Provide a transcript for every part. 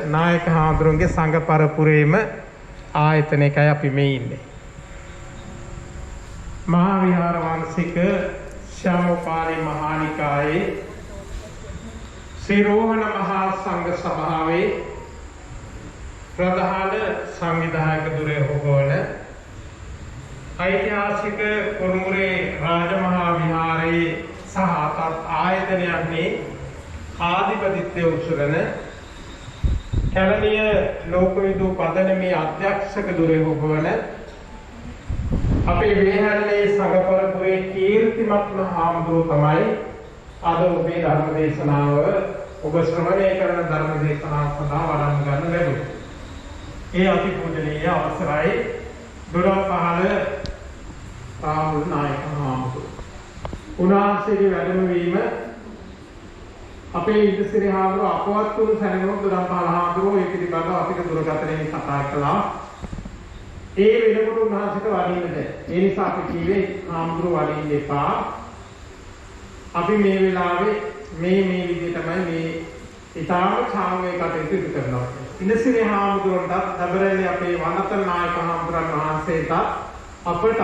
නායක හාමුදුරුවන්ගේ සංඝ පරපුරේම ආයතනයකයි අපි මේ ඉන්නේ. මහා විහාර වංශික ශ්‍යාමපාලි මහානිකායේ සිරෝහණ මහා සංඝ සභාවේ ප්‍රධාන සංවිධායක දුරේහොගවන ඓතිහාසික කුරුමුරේ රාජමහා විහාරයේ සහ ආයතනයන්හි ආධිපතිත්වය උසුලන කැලණිය ලෝකවිදු පදනමේ අධ්‍යක්ෂක දුරේහොගවන අපේ වේහල්ලේ සංඝ පරපුරේ කීර්තිමත්ම හාමුදුරුවෝ තමයි අද ඔබේ ධර්ම දේශනාව ඔබ ශ්‍රවණය කරන ධර්ම දේශනාව සඳහා වඩම් ගන්න ලැබුණා. ඒ අතිපූජනීය අවසරයි දොරපහළ රාහුල නායක හාමුදුරුවෝ. උන්වහන්සේගේ වැඩම වීම අපේ ඉදිසිරි හාමුදුරුවෝ අපවත් වූ සැනගොඩ දොරපහළ හාමුදුරුවෝ ඒ පිළිබඳව අපිට දුරකථනයෙන් කතා කළා. ඒ වෙනකොට උන්වහන්සේට වඩින්න බැහැ. ඒ නිසා අපි කිව්වේ හාමුදුරුවෝ වඩින්න එපා. අපි මේ වෙලාවේ මේ විදිහටමයි මේ ඊටාම සාමූහික කටයුතු කරනවා. ඉනසිරි හාමුදුරුවන්ට දබරැල්ලේ අපේ වනතර නායක හාමුදුරන් වහන්සේට අපට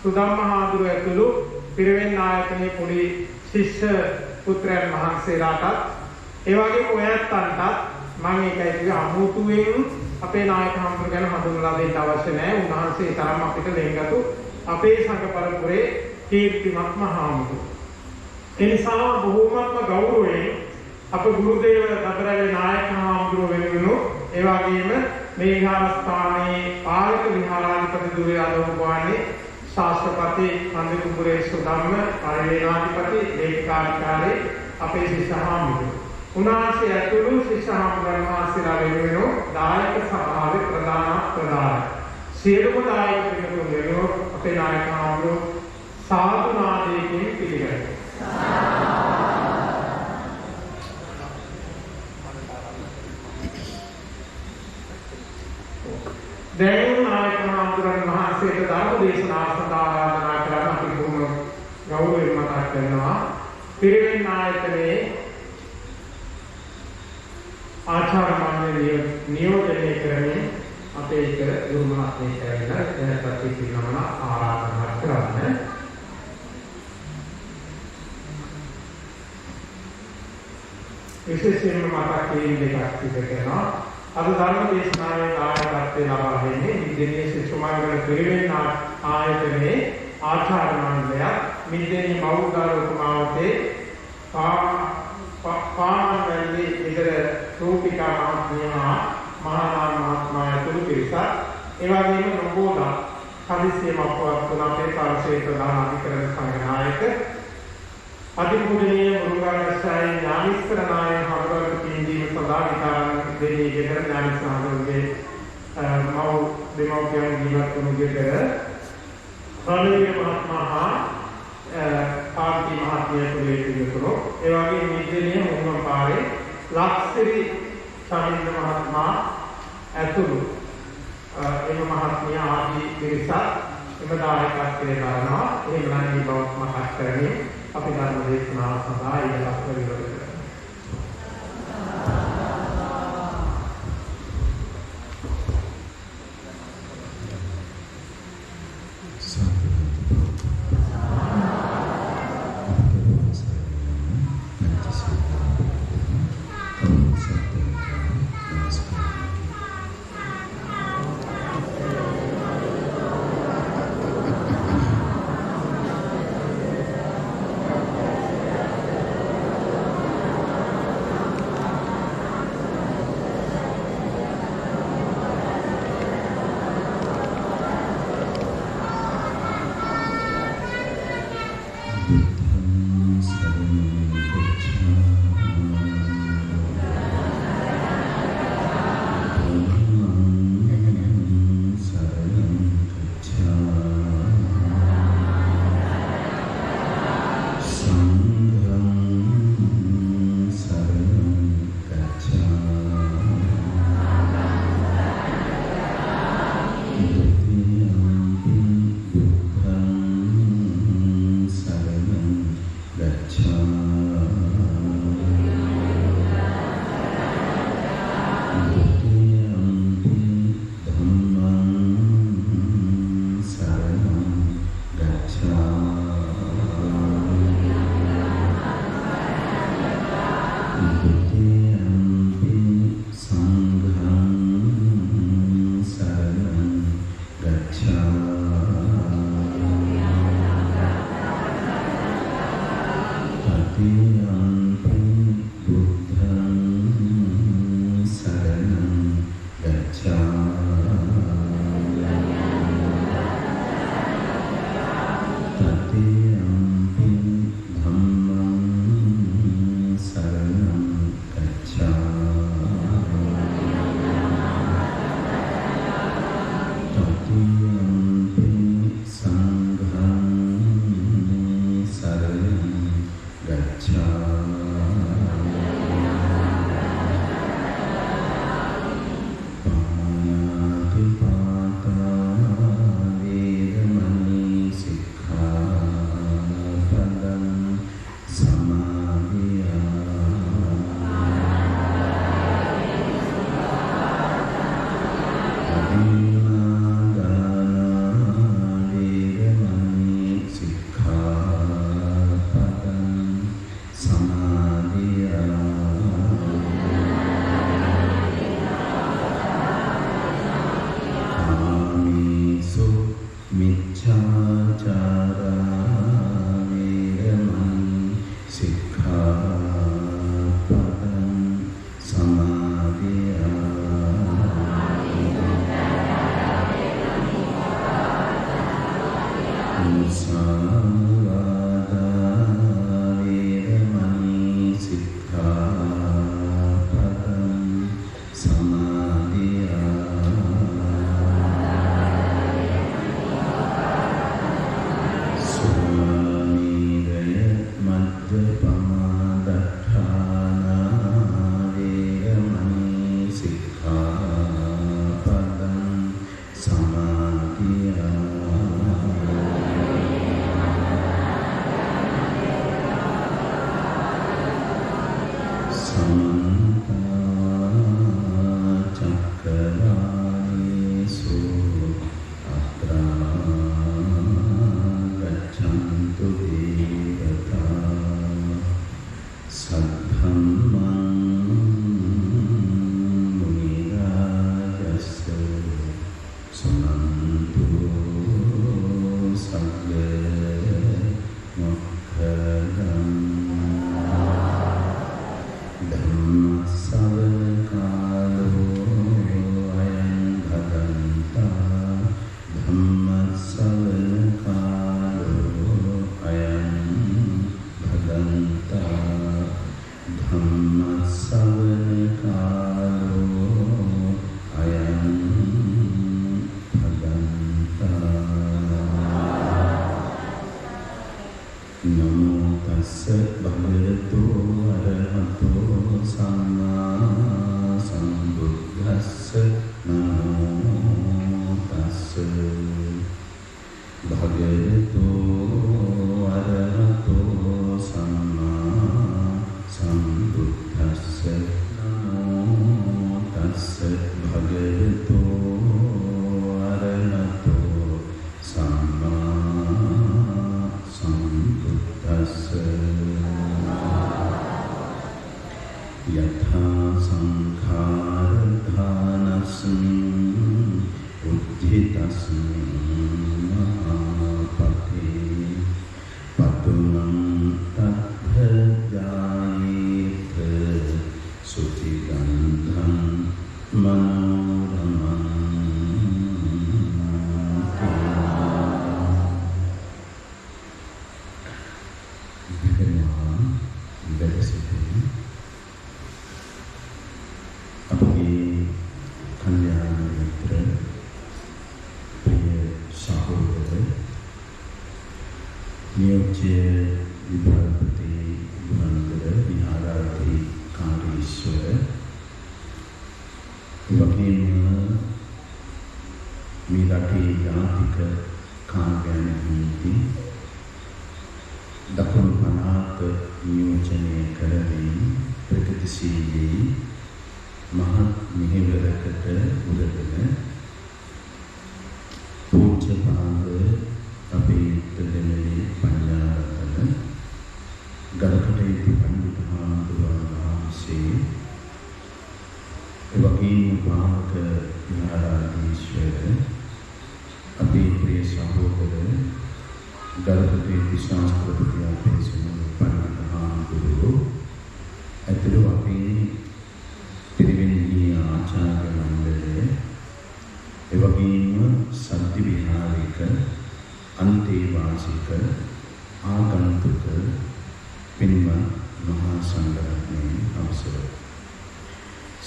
සුදම්ම හාමුදුරුවෝ ඇතුළු පිරිවෙන් ආයතනයේ පොඩි ශිෂ්‍ය පුත්‍රයන් වහන්සේලාට ඒ වගේම ඔයත්න්ටත් මම ඒකයි කිව්වේ අමුතුවෙන් අපේ නායක හාමුදුරුවෝ ගැන හඳුන්වලා දෙන්න අවශ්‍ය නැහැ. උන්වහන්සේ තරම් අපිට ලෙන්ගතු අපේ සංඝ පරපුරේ කීර්තිමත්ම හාමුදුරුවෝ. ඒ නිසා බොහෝමත්ම ගෞරවයෙන් අප ගුරුදේව දබරැල්ලේ නායක හාමුදුරුවෝ වෙනුවෙනු ඒ වගේම මේ විහාරස්ථානයේ පාලක විහාරාධිපති දුරේ අදවන්නේ ශාස්ත්‍රපති කන්දකුඹුරේ සුදම්ම පරිවේනාධිපති ලේකකාධිකාරී අපේ ශිෂ්‍ය හාමුදුරුවෝ. උන්වහන්සේ ඇතුළු ශිෂ්‍ය හාමුදුරුවෝ වහන්සේලා වෙනුවෙනු දායක සභාවේ ප්‍රධාන සියලුම දායක පිටුතුන් වෙනුවෙනු අපේ නායක හාමුදුරුවෝ සාදු නාදයකින් පිළිගන්නවා. දැන් නායක හාමුදුරන් වහන්සේට ධර්ම දේශනා සඳහා ආරාධනා කරන අපි බොහොම ගෞරවයෙන් මතක් කරනවා. පිරිවෙන් ආයතනයේ ආචාර්ය මණ්ඩලය නියෝජනය කරමින් අපේ එක ගුරු මහත්මයෙක් ඇවිල්ලා දැනපත් පිළිනමන ආරාධනා කරන්න. විශේෂයෙන්ම මතක් කිරීම දෙකක් සිදු කරනවා. අද ධර්ම දේශනාවේ නායකත්වයේ ලබා දෙන්නේ මිද්දේනී ශිෂ්‍යමණ්ඩල පිරිවෙන් ආයතනයේ ආචාර්ය මණ්ඩලය මිද්දේනී මෞද්ගල උපමාවතේ පානවැල්ලේ ඉදර රූපිකා මහත්මිය මහානාම මහත්මයා ඇතුළු පිරිසක් ඒ වගේම නොබෝදා හදිසියෙම අපවත් වුණ අපේ පරිසර ප්‍රධාන අධිකරණ සංඝනායක අධිපූජනීය මුරුගාරස්සයි ඥානිස්තර නායක හමුදාවට පින්දීම සඳහා විකාරණ දෙන්නේ ගෙදර ඥානිස්තනගේ මව් දෙමව්පියන් ජීවත් වුණු ගෙදර රණවීර මහත්මයා පාර්ති මහත්මිය කුලේ පිළිතුරු ඒ වගේ මිද්දේනී මුහුණ පාරේ ලක්සිරි සමින්ද මහත්මයා ඇතුළු එම මහත්මිය ආදී පිරිසක් එම දායකත්වයේ දරනවා එහෙම නම් මේ බව මතක් කරන්නේ අපි ධර්ම දේශනාව සඳහා ඉලක්ක විවර කරනවා. Buddham saranam භගවතෝ අරහතෝ සම්මා සම්බුද්දස්ස යථා සංඛාර ධානස්මින් උද්ධිතස්මින් මහාපතේ පතුමං තත්ථජානීත සුචිගන්ධං මනෝරමං नियोज्य विभागपति गुणंदर विहारार्थी कांग्रेश्वर वकील मीराठी जातिक काव्यान नीति दक्षिण पनात नियोजने करवी प्रगतिशीली महत् निहिवरकट उदगन पूज्य भाग अभितरणे पंजारतन गरकटे पंडितहांसे वकील भाग विहाराधीश्वर अभिप्रिय सहोदर गरकटे शास्त्रपति अभ्यसन पंडितहांगुरु अतुरु अपनी त्रिवेणी आचार्य मंडले वकील सद्य विहारिक अंतेवासिक आगंतुक पिन्मत महासंगरत्ने अवसर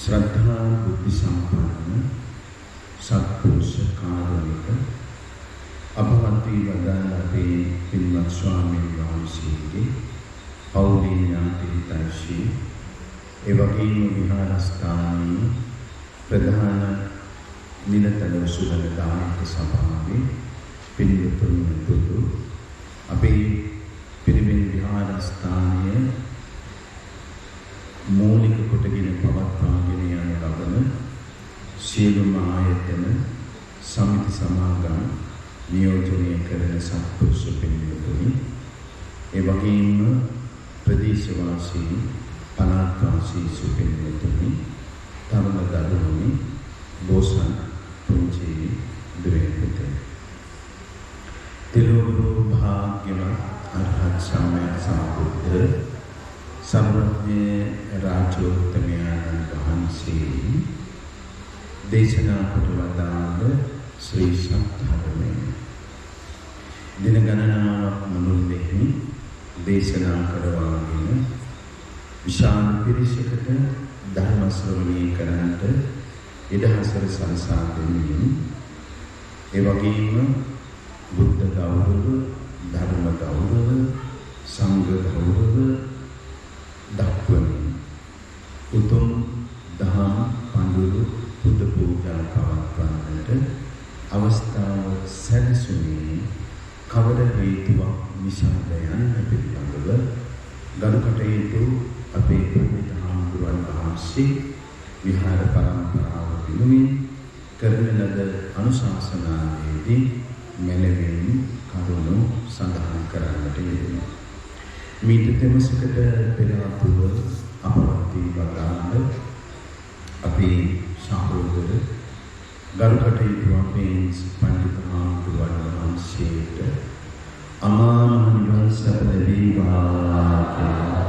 श्रद्धा बुद्धि संपन्न सत्पुरुष कारुणिक अभवंती वदालते पिन्मत स्वामी वांशीके पौली ज्ञातिहितैषी एवं विहारस्थानी प्रधान निलतल सुगंधायक सभावे පිළිතුරු දුරු අපේ පිරිවෙන් විහාරස්ථානය මූලික කොටගෙන පවත්වාගෙන යන ලබන සියලුම ආයතන සමිති සමාගම් නියෝජනය කරන සත්පුරුෂ පිළිතුරුනි ඒ වගේම ප්‍රදේශවාසී පළාත්වාසී සුපිළිතුරුනි තරුණ දරුවනි බෝසත් පුංචි දුරේපතේ तिरुगुरु भाग्यवत अरहत सम्यक संबुद्ध सर्वज्ञ राजोत्तमयानंद वහන්සේ දේශනා කොට වදාළ ශ්‍රී සත්‍යධර්මය දින ගණනාවක් මුළුල්ලේ දේශනා කරවාගෙන විශාල පිරිසකට ධර්ම ශ්‍රවණය කරන්නට ඉඩහසර සලසා දෙමින් ඒ වගේම बुद्ध गौरव धर्म गौरव संघ गौरव दक्वनी उतम दहम पंडुरु बुद्ध पूजा पवत्वන්නට අවස්ථාව සැලසුනේ කවර හේතුවක් නිසාද යන්න පිළිබඳව ගරුකටයුතු අපේ පඬිතුහාමුදුරන් වහන්සේ විහාර පරම්පරාව වෙනුවෙන් කරන ලද අනුශාසනාවේදී මෙලෙවින් කරුණු සඳහන් කරන්නට යෙදුණා. මීට තෙමසකට පෙර ආතුව අපවත්ී වදාළ අපේ සහෝදර ගරුකටයුතු අපේ පඬිතුහාමුදුරන් වහන්සේට අමා මහ නිවන් සැප ලැබේවා කියලා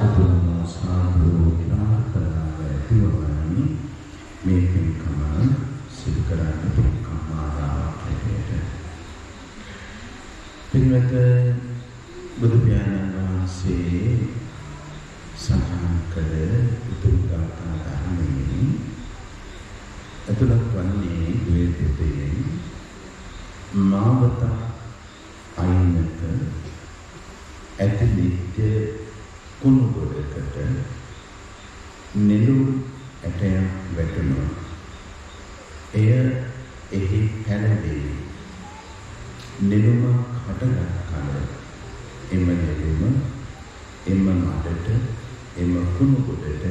උතුම් සාදු ප්‍රාර්ථනා කරමි. මේ පින්කම සිදු කරන්න පින්කම් ආරාධනයට පින්වත බුදු පියාණන් වහන්සේ සඳහන් කළ උතුම් ගාථා ධර්මයේ අතුලත් වන්නේ ද්වේතයෙන් මාවත අයිනක ඇති නිත්‍ය කුණු ගොඩකට නෙළුම් ඇටයක් වැටුණා. එය එහි පැනදී නෙළුමක් හටගත් කල එම නෙළුම එම මඩට එම කුණු ගොඩට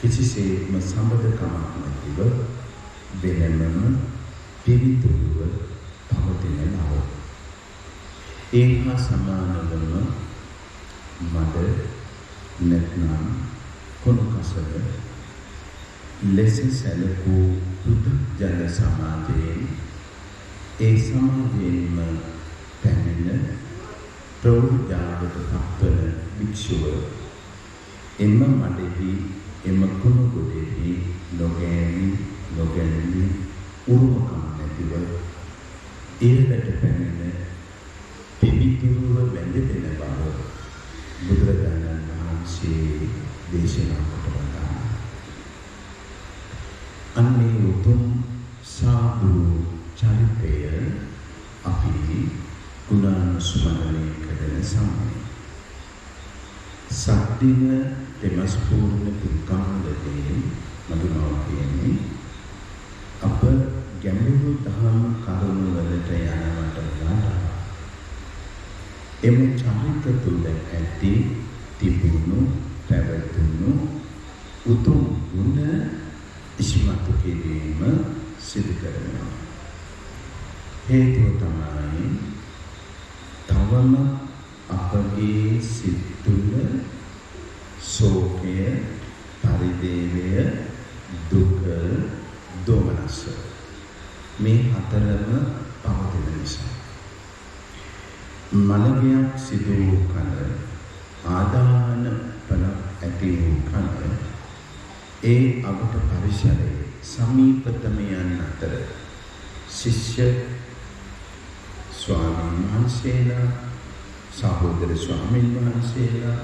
කිසි කිසිසේත්ම සම්බන්ධකමක් නැතිව වෙනමම පිවිතුරුව පවතින බව. ඒ හා සමානවම මඩ නැත්නම් කොණු කසල ලෙස සැලකූ පෘථග්ජන සමාජයෙන් ඒ සමාජයෙන්ම පැමිණ ප්‍රෞಢජාවට පත්වන භික්ෂුව එම මඩෙහි එම කුණු ගොඩෙහි නොගැනී උරුමකම් නැතිව ඉහළට පැමිණ පිවිතුරුව වැඳෙන බව බුදුරජාණන් වහන්සේ දේශනා කොට වදාළා. අන්නේ උතුම් සාදු චරිතය අපි ගුණානුස්මරණය කරන සමය සත්‍දින තෙමස් පූර්ණ පින්කම්වලදී මදුමාවතියනි අප ගැඹුරු දහම් කරුණු වලට යනවට වඩා එම චරිත තුළ ඇති තිබුණු පැවතුණු උතුම් ගුණ ඉස්මතු කිරීම සිදු කරනවා. හේතුව තමයි තවම අපගේ සිත් තුළ ශෝකය, පරිදේවය, දුක, දෝමනස මේ හතරම පවතින නිසා. මළගයක් සිදු වූ කල ආදාන පලක් ඇති වූ කල ඒ අවට පරිසරයේ සමීපතමයන් අතර ශිෂ්‍ය ස්වාමීන් වහන්සේලා, සහෝදර ස්වාමීන් වහන්සේලා,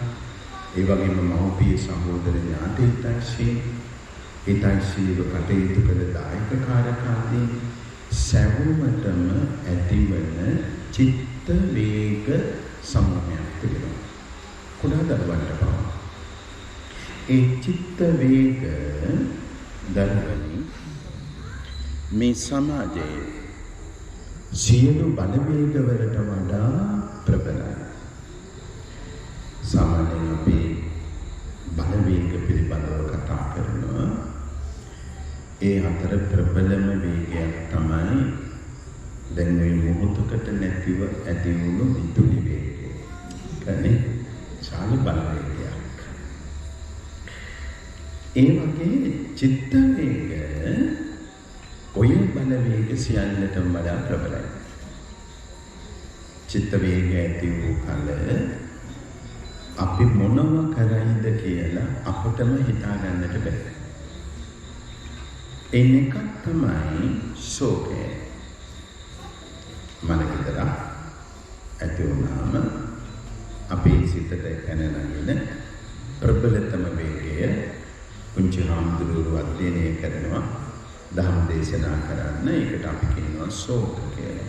ඒ වගේම මව්පිය සහෝදර ඥාතීන්ටන්ශීව කටයුතු කළ දායක කාරකාදී සැවොමටම ඇතිවන චිත්ත වේග සමූහයක් තිබෙනවා. කුඩා දරුවන්ට පවා. ඒ චිත්ත වේග දරුවනි මේ සමාජයේ සියලු බලවේග වලට වඩා ප්‍රබලයි. සාමාන්‍යයෙන් අපි බලවේග පිළිබඳව කතා කරනවා. ඒ අතර ප්‍රබලම වේගයක් තමයි දැන් මේ මොහොතකට නැතිව ඇති වුණු විදුලි වේගය. කියන්නේ ශාල බලවේගයක්. ඒ වගේ චිත්ත වේග ඔය බලවේග සියල්ලටම වඩා ප්‍රබලයි. චිත්ත වේගය ඇති වූ කල අපි මොනව කරයිද කියලා අපටම හිතා ගන්නට බැහැ. එකක් තමයි ශෝකය. මනකදර ඇති වුණාම අපේ සිතට කැනනගෙන ප්‍රබලතම වේගය පුංචි හාමුදුරුවෝ අධ්‍යයනය කරනවා. දහම් දේශනා කරන්න. ඒකට අපි කියනවා ශෝක කියලා.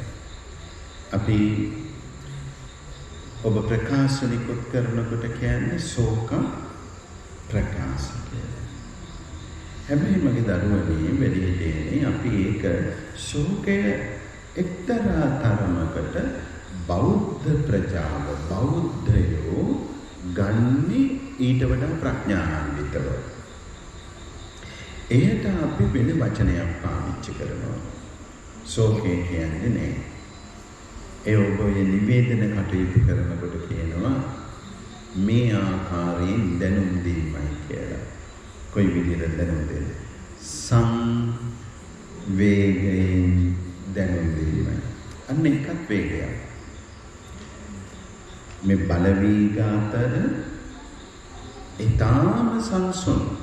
අපි ඔබ ප්‍රකාශනිකුත් කරනකොට කියන්නේ ශෝක ප්‍රකාශ කියලා. හැබැයි මගේ දරුවනේ වැඩිහිටියනේ අපි ඒක ශෝකය එක්තරා තරමකට බෞද්ධ ප්‍රජාව බෞද්ධයෝ ගන්නේ ඊට වඩා ප්‍රඥාන්විතව. එයට අපි වෙන වචනයක් පාවිච්චි කරනවා. ශෝකය කියන්නේ නෑ. ඒ ඔබ නිවේදන කටයුතු කරනකොට කියනවා මේ ආකාරයෙන් දැනුම් දීමයි කියලා. කොයි විදිහට දැනුම් දෙන්නේ? සංවේගයෙන් දැනුම් දීමයි. අන්න එකක් වේගයක්. මේ බලවේග අතර ඊටාම සංසුන්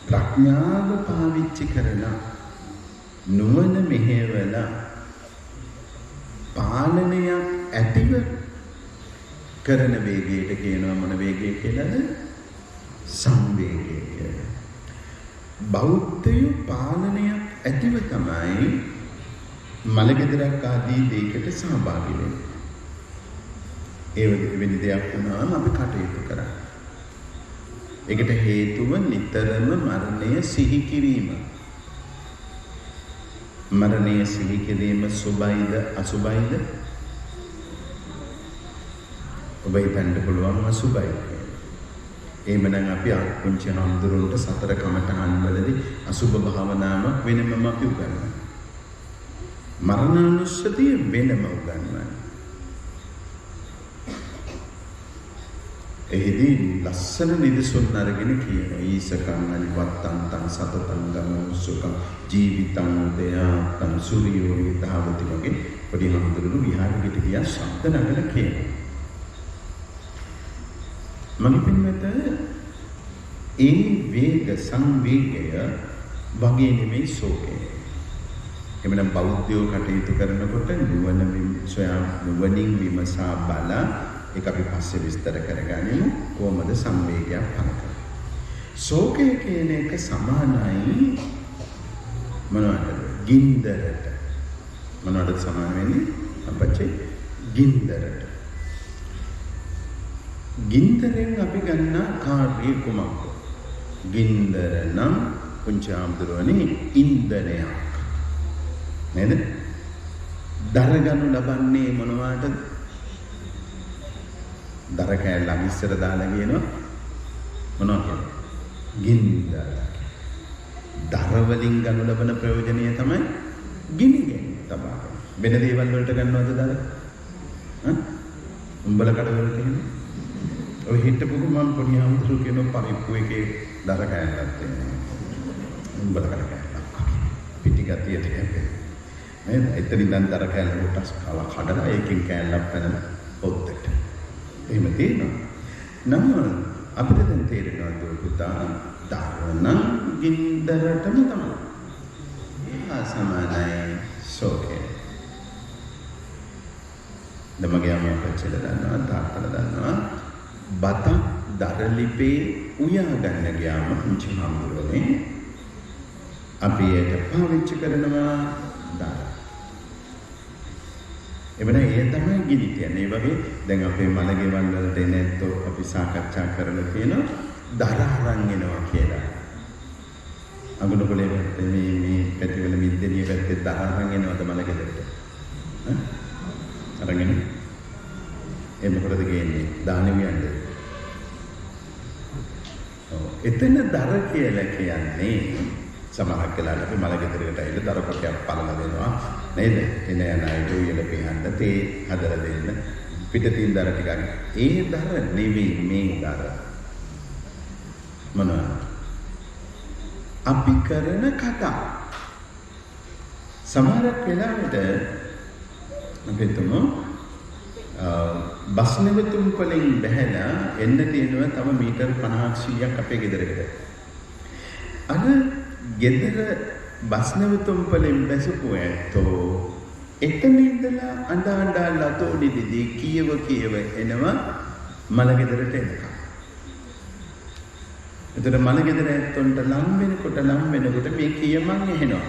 ප්‍රඥාව පාවිච්චි කරලා නුවණ මෙහෙवला පාලනයක් ඇතිව කරන වේගයට කියනවා මොන වේගය කියලාද? සංවේගය කියලා. බෞද්ධය පාලනයක් ඇතිව තමයි මලගෙදරක් ආදී දෙයකට සහභාගී වෙන්නේ. ඒ වෙන දෙයක් වුණාම අපි කටයුතු කරා. ඒකට හේතුව නිතරම මරණය සිහි කිරීම. මරණය සිහි කිරීම සුබයිද අසුබයිද? ඔබ හිතන්න පුළුවන් අසුබයි. එහෙමනම් අපි පුංචි හඳුරුන්ට සතර කමඨහන් වලදී අසුභ භාවනාවක් වෙනමම අපි උගන්වනවා. මරණානුස්සතිය වෙනම උගන්වනවා. එහිදී ලස්සන නිදසුන් අරගෙන කියනවා ඊසකං අනිවත්තන්තං සතතං ගමෝසුකං ජීවිතං උදයාත්තං සූර්යෝ විතාවති වගේ පොඩි හඳුරුණු විහාරෙට ගියා ශබ්ද නගලා කියනවා. මම පින්වත ඒ වේග සංවේගය වගේ නෙමෙයි ශෝකය. එමනම් බෞද්ධයෝ කටයුතු කරනකොට නුවණින් විමසා බලා ඒක අපි පස්සේ විස්තර කරගනිමු කොහොමද සංවේගයක් පහළ කරන්නේ. ශෝකය කියන එක සමානයි මොනවටද? ගින්දරට. මොනවටද සමාන වෙන්නේ? අපච්චි ගින්දරට. ගින්දරෙන් අපි ගන්න කාර්ය කුමක්ද? ගින්දර නම් පුංචි ආම්දුරවනේ ඉන්ධනයක්. නේද? දරගනු ලබන්නේ මොනවටද? දර කෑල්ල ඉස්සර දාලා කියනවා මොනවද? ගින්දර. දර වලින් ගනු ලබන ප්‍රයෝජනය තමයි ගිනි ගැනීම තමයි. වෙන දේවල් වලට ගන්නවද දර? උඹල කඩවලට එන්නේ ඔය හිටපු මම පොඩි අමුතුරු කියන පරිප්පු එකේ දර කෑල්ලක් තියෙනවා. උඹල කඩ කෑල්ලක්. පිටි ගතියට කැපේ. නේද? එතනින් දැන් දර කෑල්ල කොටස් කලා කඩලා ඒකෙන් කෑල්ලක් පැනලා පොත්තට. එහෙම තියෙනවා. නම් අපිට දැන් තේරෙනවා දුරුතා දාන ගින්දරටම තමයි. සමානයි ශෝකය. දමගියම අපච්චිල දන්නවා තාත්තලා දන්නවා බත දරලිපේ උයා ගන්න ගියාම පුංචි හාමුදුරුවනේ අපි ඒක පාවිච්චි කරනවා දාන. එවන ඒ තමයි ගිනි කියන්නේ. ඒ වගේ දැන් අපේ මලගෙවල් වලට එන ඇත්තෝ අපි සාකච්ඡා කරලා තියෙනවා දර අරන් එනවා කියලා. අඟුණුකොලේ පැත්තේ මේ පැතිවල මිද්දෙනිය පැත්තේ දර අරන් එනවද මලගෙදරට? අරගෙන ඒ මොකටද ගේන්නේ? දානෙ වියන්නේ. එතන දර කියලා කියන්නේ සමහරක් වෙලාවට අපි මලගෙදරකට ඇවිල්ලා දර කොටයක් පලලා දෙනවා නේද? එන යන අයට උයල පිහන්න තේ හදලා දෙන්න පිටින් දර ටිකක්. ඒ දර නෙවෙයි මේ දර. මොනවා? අපි කරන කතා. සමහරක් වෙලාවට අපි තුමු බස් නැවතුම් වලින් බහැලා එන්න තියෙනවා තව මීටර් 50ක් 100ක් අපේ ගෙදරකට. අර ගෙදර බස් නැවතුම් වලින් බැසපු ඇත්තෝ එතන ඉඳලා අඬා ලතෝඩි දිදී කියව එනවා මල ගෙදරට එනකම්. එතකොට මල ගෙදර ඇත්තොන්ට ලම් වෙනකොට මේ කියමන් එනවා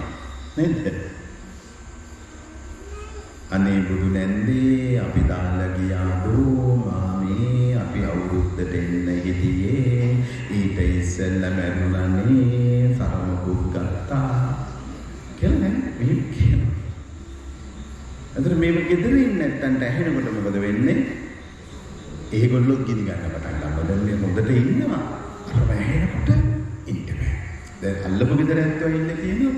නේද? අනේ බුදු නැන්දේ අපි දාලා ගියාදෝ මාමේ අපි අවුරුද්දට එන්න හිටියේ ඊට ඉස්සෙල්ලා මැරුණානේ සරමකුත් ගත්තා කියලා නේද මෙහෙම කියනවා. අතන මේ ගෙදර ඉන්න නැත්තන්ට ඇහෙනකොට මොකද වෙන්නේ? ඒගොල්ලෝ ගිනි ගන්න පටන් ගන්නවා. දැන් මේ හොඳට ඉන්නවා. අර ඇහෙනකොට ඉන්න බෑ. දැන් අල්ලපු ගෙදර ඇත්තෝ ඉන්නේ කියනවා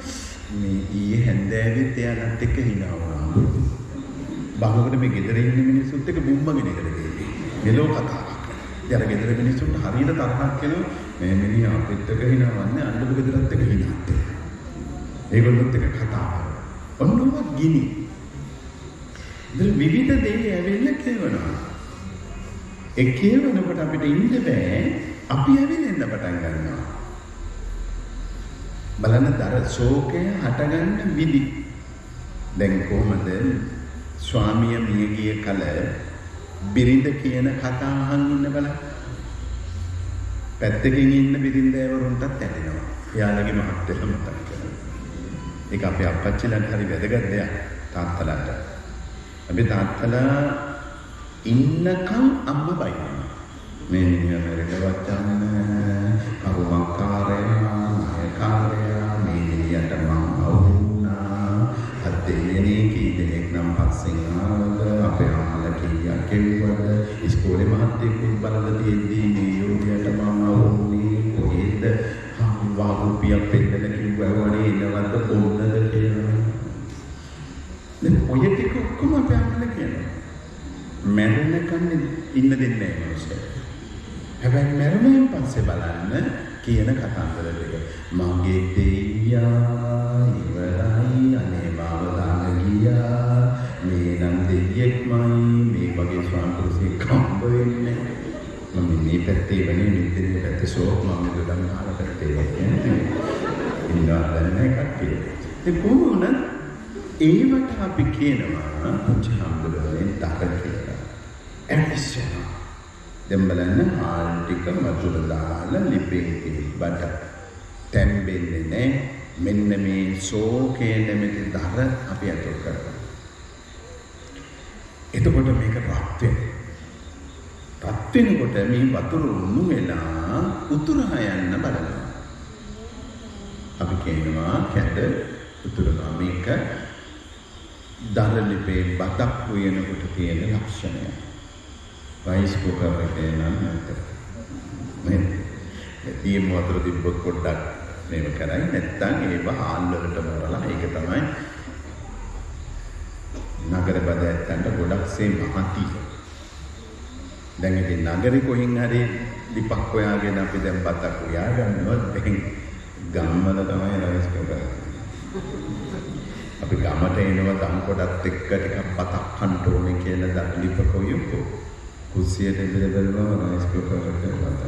මේ ඊයේ හැන්දෑවෙත් එයාලත් එක්ක hina වුණා. බාහුවකට මේ ගෙදර ඉන්න මිනිස්සුත් එක්ක බුම්මගෙන ඉඳලා ගියේ. මෙලෝ කතාවක්. ඊයර ගෙදර මිනිස්සුන්ට හරියට තරහක් එනවා. මේ මිනිහා අපිත් එක්ක හිනවන්නේ අල්ලපු ගෙදරත් එක්ක හිනාත්. ඒගොල්ලොත් එක්ක කතා කරනවා. ඔන්නෝම ගිනි. ඉතින් විවිධ දේ ඇවිල්ලා කියවනවා. ඒ කියවනකොට අපිට ඉන්න බෑ. අපි ඇවිල්ලා පටන් ගන්නවා. බලන්න දර ශෝකය හටගන්න විදි. දැන් කොහොමද ස්වාමියා මිය ගිය කල බිරිඳ කියන කතා අහන් ඉන්න බලන්න. පැත්තකින් ඉන්න බිරිඳවරුන්ටත් ඇදෙනවා. එයාලගේ මහත්කම මතක් කරනවා. ඒක අපේ අපච්චිලන්ට හරි වැදගත් දෙයක් තාත්තලාට. අපි තාත්තලා ඉන්නකම් අම්මා බයිනවා. මේ මිනිහා මැරෙලවත් යන්න කරුමකාරයා නායකාරයා මේ මිනිහට මම අවුනා අතේනේ කී දෙනෙක් නම් පස්සෙන් ආවද අපේ අම්මලා කීයක් කෙව්වද ඉස්කෝලේ මහත්තයෙකුත් බලලා තියෙද්දී මේ යෝගයට මම රුපියක් දෙන්න කිව්වනේ එනවද බොන්නද කියලා. දැන් ඔය ටික ඔක්කොම අපි අහන්න කියනවා. මැරෙනකන් ඉන්න දෙන්නේ නැහැ මොකද? හැබැයි මැරුණෙන් පස්සේ බලන්න කියන කතාන්දර ටික. මගේ දෙයියා ඉවරයි අනේ මාව දාන්න ගියා. මේ නම් දෙයියෙක්මයි මේ වගේ ස්වාමීන් කම්බ වෙන්නේ. මම මේ පැත්තේ වෙන්නේ මෙතන පැත්තේ සෝක් මම ගොඩක් අහලා පැත්තේ වගේ. ඉන්නවා දැන් කට්ටිය. ඒ කොහොමද ඒවට අපි කියනවා පුංචිහම්බුලෙන් තක කියලා. එනිසා දැන් බලන්න ආල් ටික වතුර දාලා ලිපේ තිබ්බට තැම්බෙන්නේ නැහැ. මෙන්න මේ සෝකේ නැමැති දර අපි අතට කරගන්න. එතකොට මේක රත් වෙනවා. රත් වෙනකොට මේ වතුර උණු වෙලා උතුරා යන්න බලනවා. අපි කියනවා කැට උතුරනවා. මේක දර ලිපේ බතක් උයනකොට තියෙන ලක්ෂණය. රයිස් කුකර් එකේ නම් නැත්නම් මේ දියම වතුර තිබ්බොත් පොඩ්ඩක් මේව කරයි නැත්නම් ඒව හාල් වලට මරලා ඒක තමයි නගර බදයන්ට ගොඩක් සේ මහති. දැන් ඉතින් නගරේ කොහෙන් හරි ලිපක් හොයාගෙන අපි දැන් බතක් උයා ගන්නවා. දැන් ගම්වල තමයි රයිස් කුකර්. අපි ගමට එනවා දම් කොටත් එක්ක ටිකක් බතක් කන්න ඕනේ කියලා දන් ලිප කොයුකෝ. කුස්සියට ඉඳලා බලනවා රයිස් කුකර් එකේ බතක්.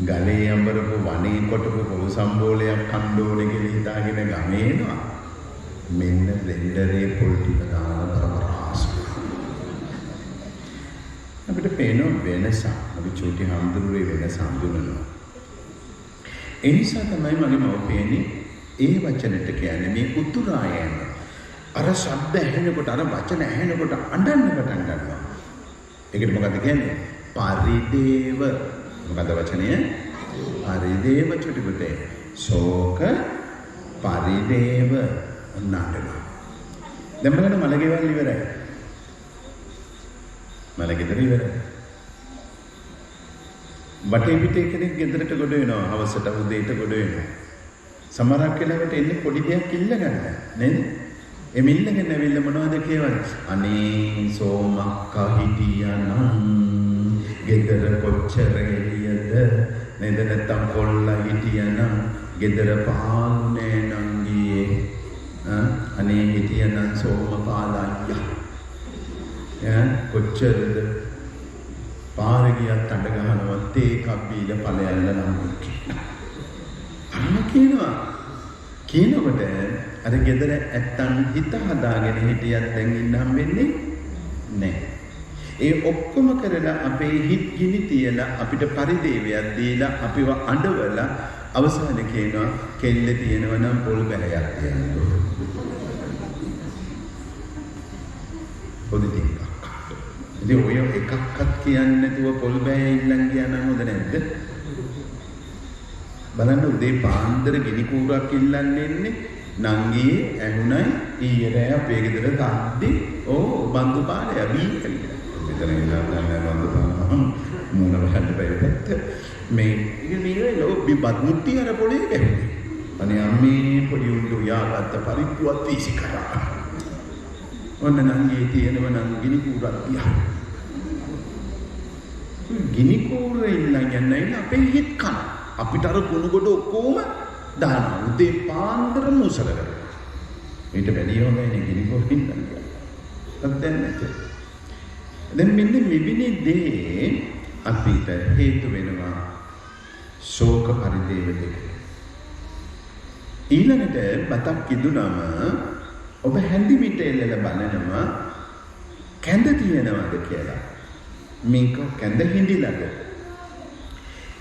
ගලේ අඹරපු වනේ කොටපු පොළු සම්බෝලයක් කන්න ඕනේ කියලා හිතාගෙන ගමේ එනවා. මෙන්න බ්ලෙන්ඩරේ පොල් ටික දාලා තරමරාස්. අපිට පේන වෙනස අපි චූටි හම්දුරුවේ වෙනස හඳුනනවා. ඒ නිසා තමයි මගේ මව්පියනේ ඒ වචනෙට කියන්නේ මේ උතුරා යන. අර ශබ්ද ඇහෙනකොට අර වචන ඇහෙනකොට අඬන්න පටන් ගන්නවා. ඒකට මොකද කියන්නේ? පරිදේව. මොකද වචනය? පරිදේව චුටි පුතේ. ශෝක පරිදේව නඩනවා. දැන් බලන්න මලකේවල් ඉවරයි. මලකේතර ඉවරයි. වටේ පිටේ කෙනෙක් ගෙදරට ගොඩ වෙනවා. හවසට උදේට ගොඩ වෙනවා. සමහරක් වෙලාවට එන්නේ පොඩි දෙයක් ඉල්ල ගන්න නේද? එමිල්ලගෙන ඇවිල්ලා මොනවද කියවන්නේ? අනේ සෝමක්කා හිටියානම් ගෙදර කොච්චර එළියද නේද? නැත්තම් කොල්ලා හිටියානම් ගෙදර පාන්නේ නංගියේ. අනේ හිටියානම් සෝමපාලා අයියා. කොච්චරද පාරේ ගියත් අඬ ගහනවා තේ එකක් බීලා ඵලයල්ල නම් කියනවා. කියනකොට අර ගෙදර ඇත්තන් හිත හදාගෙන හිටියත් දැන් ඉන්න හම්බෙන්නේ නැහැ. ඒ ඔක්කොම කරලා අපේ හිත් ගිනි තියලා අපිට පරිදේවයක් දීලා අපිව අඬවලා අවසානයේ කියනවා කෙල්ල තියෙනවා නම් පොල් බැලයක් තියන්න. පොඩි ටිකක්. ඉතින් ඔය එකක්වත් කියන්නේ නැතුව පොල් බැහැ ඉල්ලන් ගියා නම් හොඳ නැද්ද? බලන්න උදේ පාන්දර ගිනි කූරක් ඉල්ලන්න එන්නේ නංගියේ ඇහුණයි ඊයේ රෑ අපේ ගෙදර තාද්දි බන්දු පාලේ අබී කියලා. මෙතන ඉන්නවා බන්දු පාන මූණ වහන්න බැරිපත් මේ ඉන්නේ ලෝබි බත්මුට්ටි අර පොලේ ගැහුනේ. අනේ අම්මේ පොඩි උණ්ඩු යාගත්ත පරිප්පුවත් වීසි කරා. ඔන්න නංගියේ තියෙනව නම් ගිනි කූරක් තියා. ගිනි කූර ඉල්ලන් යන්න අපේ හිත කන. අපිට අර කුණු කොට ඔක්කොම දානවා. උදේ පාන්දර මුසල කරනවා. ඊට වැඩි හොඳයි ගිනි කෝරින් නංගිය. දැන් නැත. දැන් මෙන්න මෙවැනි දේ අපිට හේතු වෙනවා ශෝක පරිදේව දෙක. ඊළඟට බතක් කිදුනම ඔබ හැඳිමිට එල්ලලා බලනවා කැඳ තියෙනවද කියලා. මේක කැඳ හිඳිලාද?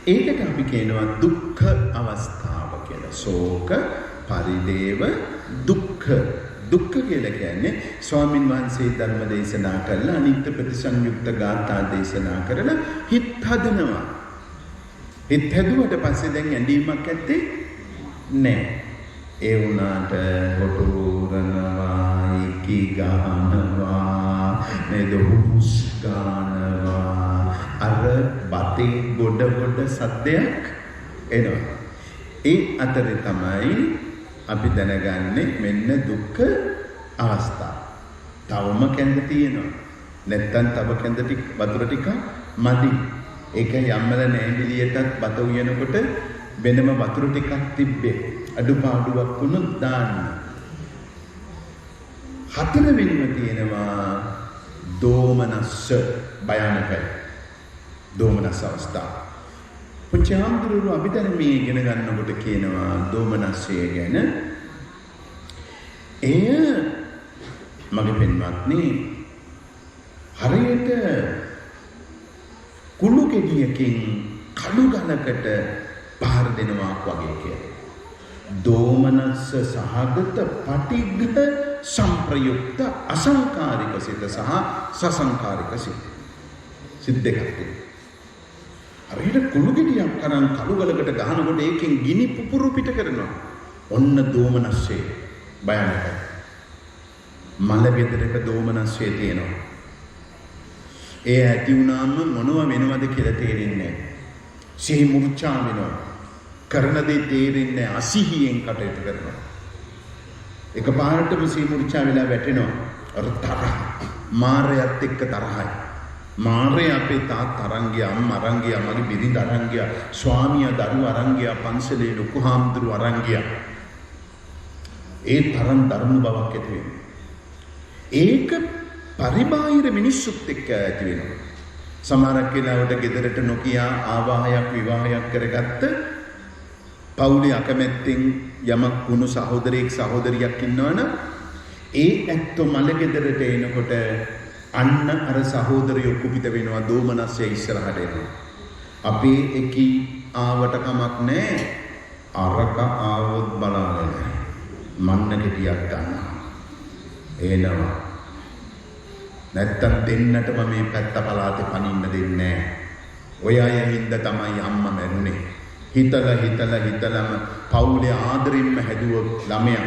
ඒකට අපි කියනවා දුක්ඛ අවස්ථාව කියලා. ශෝක පරිදේව දුක්ඛ. දුක්ඛ කියලා කියන්නේ ස්වාමින් වහන්සේ ධර්ම දේශනා කළා අනිත්‍ය ප්‍රතිසංයුක්ත ගාථා දේශනා කරලා හිත හදනවා. හිත හදුවට පස්සේ දැන් ඇඳීමක් ඇත්තේ නැහැ. ඒ වුණාට හොටුරනවා, ඉකි ගන්නවා, නේද හුස් ගන්නවා. අර බතේ ගොඩ සද්දයක් එනවා. ඒ අතරේ තමයි අපි දැනගන්නේ මෙන්න දුක්ඛ අවස්ථාව. තවම කැඳ තියෙනවා. නැත්තම් තව කැඳ ටික වතුර ටික මදි. ඒක යම්මල නෑඹිලියටත් බත උයනකොට වෙනම වතුර ටිකක් තිබ්බේ. අඩුපාඩුවක් වුණොත් දාන්න. හතරවෙනිම තියෙනවා දෝමනස්ස භයානකයි. දෝමනස්ස අවස්ථාව. පුංචාම්දුරු අභිධර්ම මේ ඉගෙන ගන්නකොට කියනවා දෝමනස්සය ගැන. එය මගේ පින්වත්නි හරියට කුළු ගෙඩියකින් කළු ගලකට පහර දෙනවා වගේ කියලා. දෝමනස්ස සහගත පටිඝ සංප්‍රයුක්ත අසංකාරික සිත සහ සසංකාරික සිත. සිත් දෙකක් තියෙනවා. හරියට කුළු ගෙඩියක් කරන් කළු ගලකට ගහනකොට ඒකෙන් ගිනි පුපුරු පිට කරනවා. ඔන්න දෝමනස්සේ භයානකයි. මල ගෙදරක දෝමනස්සේ තියෙනවා. ඒ ඇති වුණාම මොනව වෙනවද කියලා තේරෙන්නේ නැහැ. සිහි මුර්චා වෙනවා. කරන දේ තේරෙන්නේ අසිහියෙන් කටයුතු කරනවා. එකපාරටම සිහි මුර්චා වෙලා වැටෙනවා. අර තරහ. මාරයත් එක්ක තරහයි. මාරය අපේ තාත්තා අරන් ගියා, අම්මා අරන් ගියා, මගේ බිරිඳ අරන් ගියා, ස්වාමියා දරුවා අරන් ගියා, පන්සලේ ලොකු හාමුදුරුවෝ අරන් ගියා. ඒ තරම් දරුණු බවක් ඇති වෙනවා. ඒක පරිබාහිර මිනිස්සුත් එක්ක ඇති වෙනවා. සමහරක් වෙලාවට ගෙදරට නොකියා ආවාහයක් විවාහයක් කරගත්ත පවුලේ අකමැත්තෙන් යමක් වුණු සහෝදරයෙක් සහෝදරියක් ඉන්නවනම් ඒ ඇත්තෝ මල ගෙදරට එනකොට අන්න අර සහෝදරයෝ කුපිත වෙනවා. දෝමනස්ය ඉස්සරහට එනවා. අපේ එකී ආවට කමක් නැහැ. අරක ආවොත් බලාගෙන මන්න ගෙඩියක් ගන්නවා. එනවා. නැත්තම් දෙන්නටම මේ පැත්ත පලාතේ පනින්න දෙන්නේ නැහැ. ඔය අය හින්දා තමයි අම්මා මැරුණේ. හිතලම පවුලේ ආදරෙන්ම හැදුව ළමයා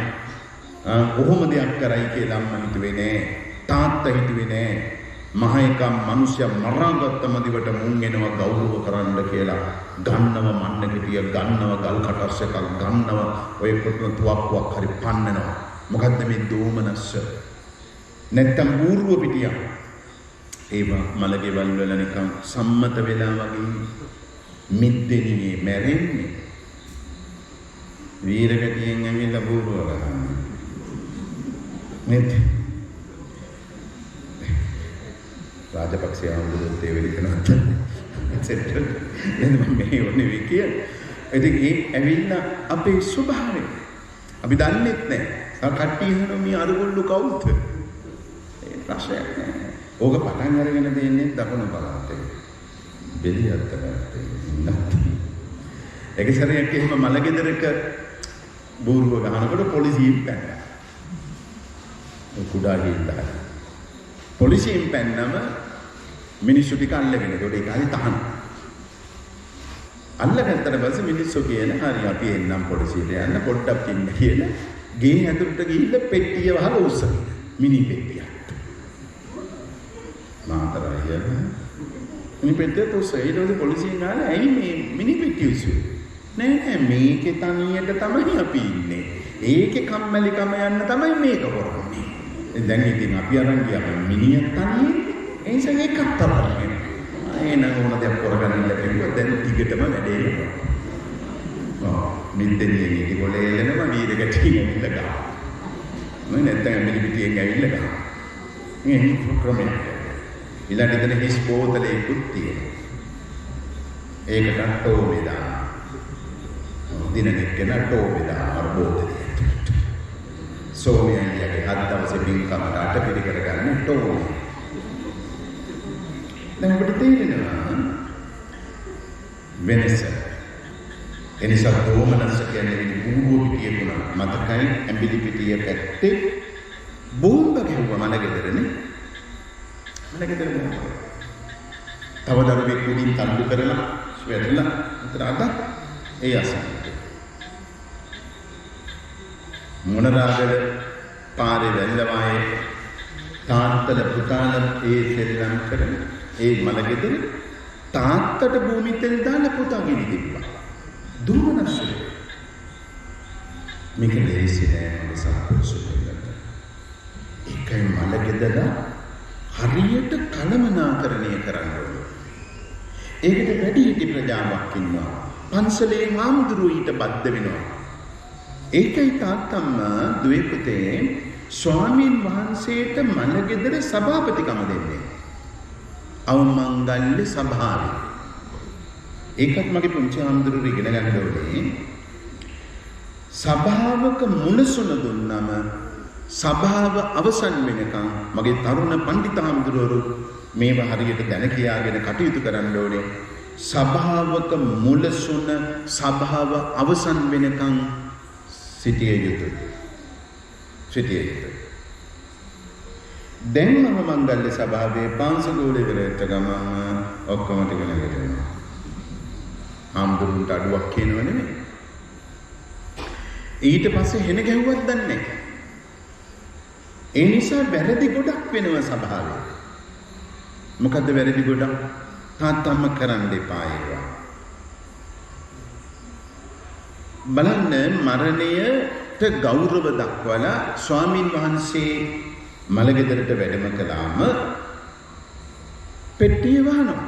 කොහොම දෙයක් කරයි කියලා අම්මා හිතුවේ නෑ. තාත්තා හිතුවේ නෑ. මහ එකක් මිනිස්සයා මරාගත්ත මදිවට මුන් එනවා ගෞරව කරන්න කියලා ගන්නව මන්න ගෙඩිය ගන්නව ගල් කටස් එකක් ගන්නව ඔය කොටන තුවක්කුවක් හරි පන්නනවා. මොකද්ද මේ දෝමනස්ස? නැත්තම් බූරුව පිටියක්. ඒවා මලගෙවල් වල නිකන් සම්මත වෙලා වගේ මිද්දෙනියේ මැරෙන්නේ. වීරගතියෙන් ඇවිල්ලා බූරුව ගන්නවා. නේද? රාජපක්ෂ ආන්දෝලනයේ වෙලිකනත් එක්සෙට්‍රා නේද මේ වනේ විකිය. ඉතින් ඒ ඇවිල්ලා අපේ ස්වභාවය අපි දන්නේත් නැහැ. කට්ටිය හිතන මේ අරගොල්ලෝ කවුද? ඒ ප්‍රශ්නයක් නෑ. ඕක පටන් අරගෙන දෙන්නේ දකුණු පළාතේ. බෙලියත් තමයි. ඒක සැරයක් එහෙම මලගෙදරක බෝරුව ගහනකොට පොලිසියෙන් පැනනවා. කුඩා හින්දා. පොලිසියෙන් පැන්නම මිනිස්සු ටික අල්ලගෙන ඒකට ඒක හරි තහන. අල්ලගත්තට පස්සේ මිනිස්සු කියන හරි අපි එන්නම් පොලිසියට යන්න පොඩ්ඩක් ඉන්න කියලා ගේ ඇතුළට ගිහිල්ලා පෙට්ටිය වහලා උස්සන. මිනි පෙට්ටිය. මාතරය. මිනි පෙට්ටිය උස්සේ ඊට පොලිසියෙන් ආලා ඇයි මේ මිනි පෙට්ටිය උස්සුවේ? නෑ මේකේ තනියට තමයි අපි ඉන්නේ. ඒකේ කම්මැලිකම යන්න තමයි මේක කරන්නේ. දැන් ඉතින් අපි අරන් ගියාම මිනිහක් තනියෙන් ඒ නිසා එකක් තමයි. එනං ඕන දෙයක් කරගන්න ලැබෙන්නේ දැන් ටිකටම වැඩේ වෙනවා. මිද්දෙනියේ ඉතිකොලේ එළනවා වීරගටියෙන් ඇවිල්ලා ගන්න. මම නැත්තම් මිලිපිටියෙන් ඇවිල්ලා ගන්න. මේ ප්‍රොග්‍රෑම් එක. ඊළඟ ඉතින් හිස් බෝතලේ කුත්තිය. ඒකට ටෝ වේදා. දිනෙක නටෝ වේදා අරබෝතලේ. සෝමියන්ගේ හත් දවසේ පින්කමට අට පිළිකර ගන්න ටෝ. දැන් අපිට තේරෙනවා වෙනස. එනිසා දෝමනස්ස කියන්නේ බුබුව පිටියේ තුන මතකයි ඇඹිලි පිටිය පැත්තේ බෝම්බ ගැහුවා මලගෙදරනේ. මලගෙදර මොනවා? තව දරුවෙක් උඩින් තල්ලු කරලා වැටලා උතර අද ඒ අසන්නට. මොනරාගල පාරේ වැල්ලවායේ තාත්තල පුතාල ඒ සෙල්ලම් කරන ඒ මලගෙදර තාත්තට භූමි තෙල් දාලා පුතා ගිනි තිබ්බා. දුර්වනස්සේ. මේක ලේසි නෑ මම සාපේක්ෂව. ඒකයි මලගෙදර හරියට කළමනාකරණය කරන්න ඕනේ. ඒකට වැඩි හිටි ප්‍රජාවක් ඉන්නවා. පන්සලේ හාමුදුරුවෝ ඊට බද්ධ වෙනවා. ඒකයි තාත්තම්ම දුවේ පුතේ ස්වාමීන් වහන්සේට මලගෙදර සභාපතිකම දෙන්නේ. අවමංගල්‍ය සභාවේ. ඒකත් මගේ පුංචි හාමුදුරුවෝ ඉගෙන ගන්න ඕනේ. සභාවක මුලසුන දුන්නම සභාව අවසන් වෙනකම් මගේ තරුණ පඬිත හාමුදුරුවෝ මේව හරියට දැන කියාගෙන කටයුතු කරන්න ඕනේ. සභාවක මුලසුන සභාව අවසන් වෙනකම් සිටිය යුතුයි. සිටිය යුතුයි. දැන් මම මංගල්‍ය සභාවේ පාංශගෝලේ ඉවරට ගමන් ඔක්කොම ටික නැගිටිනවා. හාමුදුරුවන්ට අඩුවක් කියනව නෙමෙයි. ඊට පස්සේ හෙන ගැහුවක් දන්නේ නැහැ. ඒ නිසා වැරදි ගොඩක් වෙනවා සභාවේ. මොකද්ද වැරදි ගොඩක්? තාත්තම්ම කරන්න එපා ඒවා. බලන්න මරණයට ගෞරව දක්වලා ස්වාමින් වහන්සේ මලගෙදරට වැඩම කළාම පෙට්ටිය වහනවා.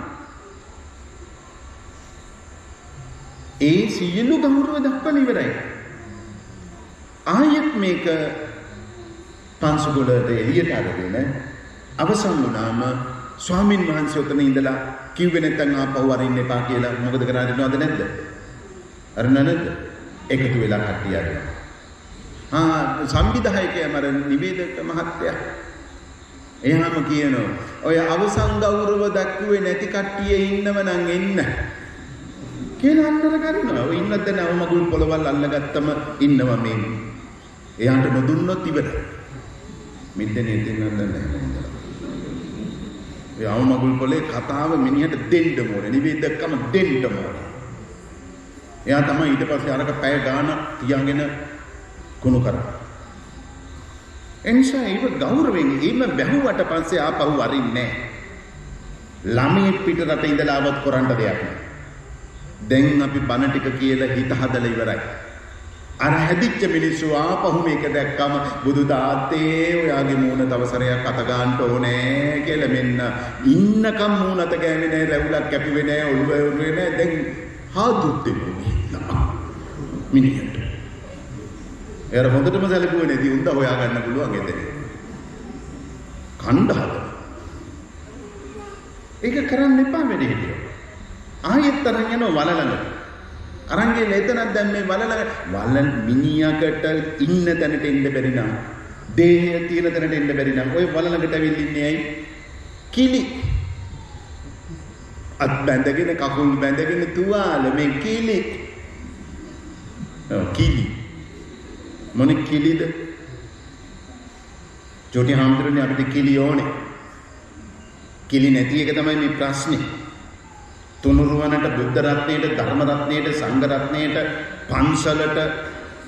ඒ සියලු ගෞරව දක්වන ඉවරයි. ආයෙත් මේක පන්සලට එළියට අරගෙන අවසන් වුණාම ස්වාමින් වහන්සේ උතන ඉඳලා කිව්වේ නැත්නම් ආපහු වරින්න එපා කියලා මොකද කරන්නේවද නැද්ද? අර නනද එකතු වෙලා කට්ටිය ආ සංවිධායකයා මර නිවේදක මහත්තයා එයාම කියනවා ඔය අවසන් ගෞරව දක්ුවේ නැති කට්ටිය ඉන්නව නම් එන්න කියලා අන්නර කරනවා. ඔය ඉන්නත් දැන් අවමගුල් පොළවල් අල්ලගත්තම ඉන්නවා මේ. එයාට නොදුන්නොත් ඉවරයි. මිද්දනේ දෙන්නත් නැහැ. ඒ අවමගුල් පොලේ කතාව මිනිහට දෙන්න ඕනේ. නිවේදකකම දෙන්න ඕනේ. එයා තමයි ඊට පස්සේ අරක පැය ගාන තියාගෙන කුණු කරා. එනිසා ඒක ගෞරවයෙන් ඊම බැහුවට පස්සේ ආපහු වරින්නේ නැහැ. ළමයි පිටරට ඉඳලා આવත් කරන්න දෙයක් නැහැ. දැන් අපි බණ ටික කියලා හිත හදලා ඉවරයි. අර හැදිච්ච මිනිස්සු ආපහු මේක දැක්කම බුදු දාත්තේ ඔයාගේ මූණ දවසරයක් අත ගන්න ඕනේ කියලා මෙන්න ඉන්නකම් මූණ අත ගෑවේ නැහැ, රැවුලක් කැපුවේ නැහැ, ඔළුව වුනේ නැහැ. දැන් හාදුත් දෙන්නේ මිනිහට. එයාර හොඳටම සැලකුවේ නැති උන්ද හොයා ගන්න පුළුවන් එතන. කණ්ඩ හදන. ඒක කරන්න එපා වැඩි හිටියෝ. ආයෙත් අරන් යනවා වලලඟට. අරන් ගිහලා එතනක් දැන් මේ වලල මිනිහකට ඉන්න තැනට එන්න බැරි නම්, දේහය තියෙන තැනට එන්න බැරි නම් ඔය වලලඟට ඇවිල්ලා ඉන්නේ ඇයි? කිලි. අත් බැඳගෙන කකුල් බැඳගෙන තුවාල මේ කිලි. කිලි. මොනේ කිලිද? චෝටි හාමුදුරනේ අපිට කිලි ඕනේ. කිලි නැති එක තමයි මේ ප්‍රශ්නේ. තුනුරුවනට බුද්ධ රත්නයට, ධර්ම රත්නයට, සංඝ රත්නයට, පන්සලට,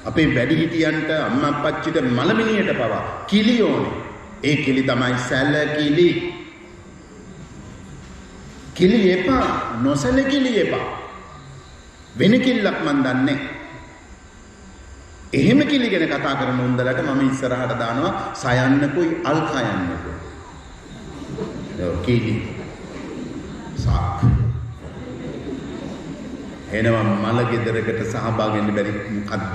අපේ වැඩිහිටියන්ට, අම්මා අප්පච්චිට, මලමිනියට පවා කිලි ඕනේ. ඒ කිලි තමයි සැලකිලි. කිලි එපා, නොසැලකිලි එපා. වෙන කිල්ලක් මන් දන්නේ. එහෙම කිලි ගැන කතා කරන උන්දලට මම ඉස්සරහට දානවා සයන්නකුයි අල්කයන්නකුයි. කිලි. සාක්. එනවා මල ගෙදරකට සහභාගී වෙන්න බැරි මොකද්ද?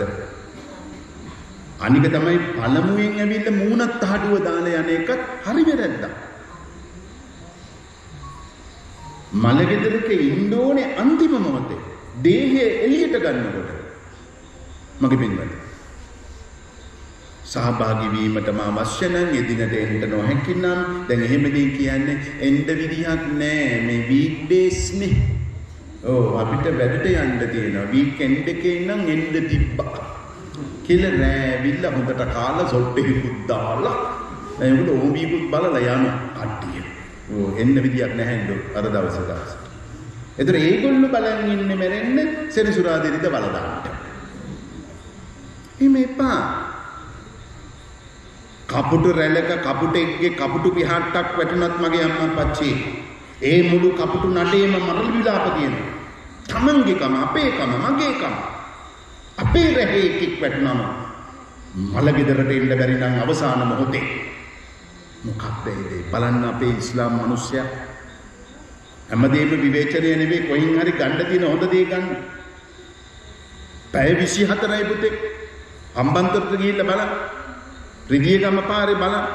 අනික තමයි පළමුවෙන් ඇවිල්ලා මූණත් අහඩුව දාලා යන එකත් හරි වැරද්දක්. මල ගෙදරක ඉන්න ඕනේ අන්තිම මොහොතේ. දේහය එළියට ගන්නකොට. මගේ පින්වල. සහභාගී වීමටම අවශ්‍ය නම් එදිනට එන්න නොහැකි නම් දැන් එහෙම දෙයක් කියන්නේ එන්න විදිහක් නැහැ මේ වීක් ඩේස් නේ. අපිට වැඩට යන්න තියෙනවා. වීකෙන්ඩ් එකේ නම් එන්න තිබ්බා. කියලා රෑවිල්ල හොඳට කාලා සොට්ටෙකුත් දාලා ඒකට ඕඹීකුත් බලලා යන කට්ටිය. එන්න විදියක් නැහැ නේද අර දවස්. ඒතර ඒගොල්ලෝ බලන් ඉන්නේ මැරෙන්න සෙනසුරාදිරිද බල දාන්න. එමෙපා කපුටු රැළක කපුටෙක්ගේ කපුටු පිහාට්ටක් වැටුණත් මගේ අම්මා පච්චි ඒ මුළු කපුටු නඩේම මරල විලාප තියෙනවා. තමන්ගේ කම අපේ කම මගේ කම අපේ රැහේ එකෙක් වැටුනම මල ගෙදරට එන්න බැරි නම් අවසාන මොහොතේ මොකක්ද ඒ බලන්න අපේ ඉස්ලාම් මිනිස්සයා හැමදේම විවේචනය නෙවෙයි කොයින් හරි ගන්න තියෙන හොඳ දේ ගන්න. පැය 24යි පුතේ හම්බන්තොට ගිහිල්ලා බලන්න. රිදියගම පාරේ බලන්න.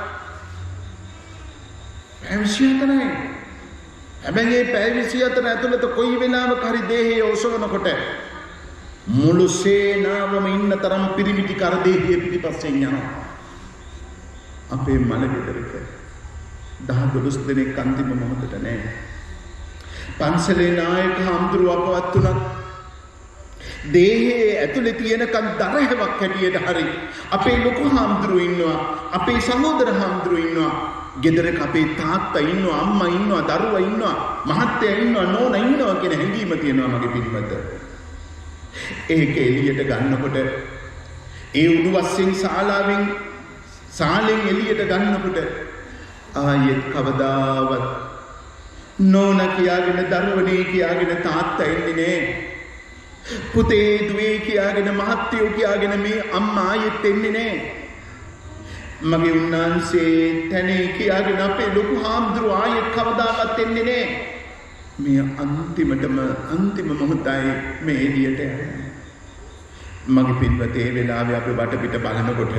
පැය 24යි. හැබැයි මේ පැය 24 ඇතුළත කොයි වෙලාවක හරි දේහය ඔසවනකොට මුළු සේනාවම ඉන්න තරම් පිරිමිටි කර දේහිය පිටිපස්සෙන් යනවා. අපේ මල ගෙදරක 10-12 දෙනෙක් අන්තිම මොහොතට නැහැ. පන්සලේ නායක හාමුදුරුව අපවත් වුණත් දේහයේ ඇතුලේ තියෙනකන් දරහැවක් හැටියට හරි අපේ ලොකු හාමුදුරුව ඉන්නවා, අපේ සහෝදර හාමුදුරුව ඉන්නවා, ගෙදරක අපේ තාත්තා ඉන්නවා, අම්මා ඉන්නවා, දරුවා ඉන්නවා, මහත්තයා ඉන්නවා, නෝනා ඉන්නවා කියන හැඟීම තියෙනවා මගේ පින්වත. ඒක එළියට ගන්නකොට ඒ උඩුවස්සෙන් සාලෙන් එළියට ගන්නකොට ආයෙත් කවදාවත් නෝනා කියාගෙන දරුවනේ කියාගෙන තාත්තා එන්නේ නෑ. පුතේ දුවේ කියාගෙන මහත්තයෝ කියාගෙන මේ අම්මා ආයෙත් එන්නේ නෑ. මගේ උන්නාන්සේ තැනේ කියාගෙන අපේ ලොකු හාමුදුරුවෝ ආයෙත් කවදාවත් එන්නේ නෑ. මේ අන්තිම මොහොතයි මේ එළියට යන්නේ. මගේ පින්වතේ වෙලාවේ අපි වටපිට බලනකොට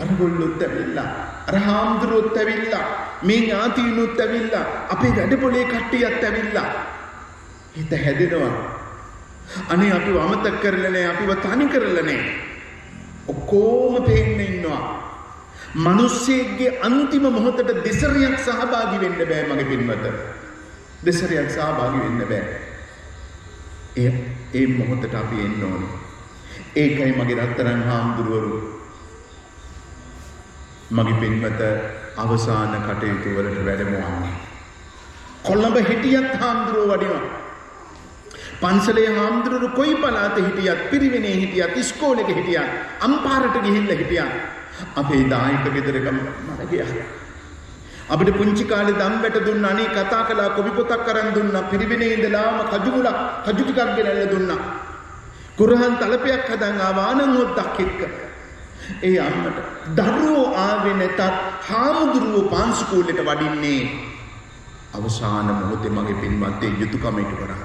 අර ගොල්ලොත් ඇවිල්ලා, අර හාමුදුරුවොත් ඇවිල්ලා, මේ ඥාතිනුත් ඇවිල්ලා, අපේ වැඩපොලේ කට්ටියත් ඇවිල්ලා. හිත හැදෙනවා. අනේ අපිව අමතක කරලා නැහැ, අපිව තනි කරලා නැහැ. ඔක්කොම පේන්න ඉන්නවා. මිනිස්සෙක්ගේ අන්තිම මොහොතට දෙසරියක් සහභාගී වෙන්න බෑ මගේ පින්වත. දෙසරියක් සහභාගී වෙන්න බෑ. ඒ මොහොතට අපි එන්න ඕනේ. ඒකයි මගේ රත්තරන් හාමුදුරුවරු මගේ පින්වත අවසාන කටයුතු වලට වැඩමවන්නේ. කොළඹ හිටියත් හාමුදුරුවෝ වඩිනවා. පන්සලේ හාමුදුරුවෝ කොයි පළාතේ හිටියත්, පිරිවෙනේ හිටියත්, ඉස්කෝලේක හිටියත්, අම්පාරට ගිහිල්ලා හිටියත් අපේ දායක ගෙදරකම මම ගියා. අපිට පුංචි කාලේ දම් වැට දුන්නා, අනේ කතා කළා, කොබි පොතක් අරන් දුන්නා, පිරිවෙනේ ඉඳලාම කජු ටිකක් ගෙනල්ලා දුන්නා. කුරහන් තලපයක් හදන් ආවානම් හොද්දක් එක්ක. ඒ අම්මට දරුවෝ ආවේ නැතත් හාමුදුරුවෝ පාන්සුකෝලෙට වඩින්නේ අවසාන මොහොතේ මගේ පින්වත් යුතුයකම ඉටු කරා.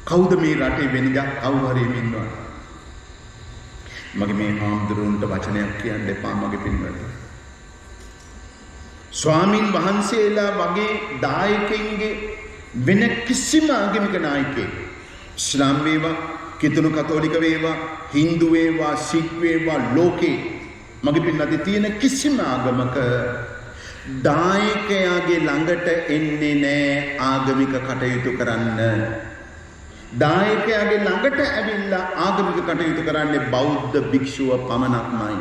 කවුද මේ රටේ වෙනදා කවුරු හරි ඉන්නවා? මගේ මේ හාමුදුරුවන්ට වචනයක් කියන්න එපා මගේ පින්වත්. ස්වාමින් වහන්සේලා වගේ දායකයින්ගේ වෙන කිසිම ආගමික නායකයෙක්, ඉස්ලාම් වේවා, කිතුණු කතෝලික වේවා, හින්දු වේවා, සික් වේවා, ලෝකේ මගේ පින්නදී තියෙන කිසිම ආගමක දායකයාගේ ළඟට එන්නේ නැහැ ආගමික කටයුතු කරන්න. දායකයාගේ ළඟට ඇවිල්ලා ආගමික කටයුතු කරන්නේ බෞද්ධ භික්ෂුව පමණක්මයි.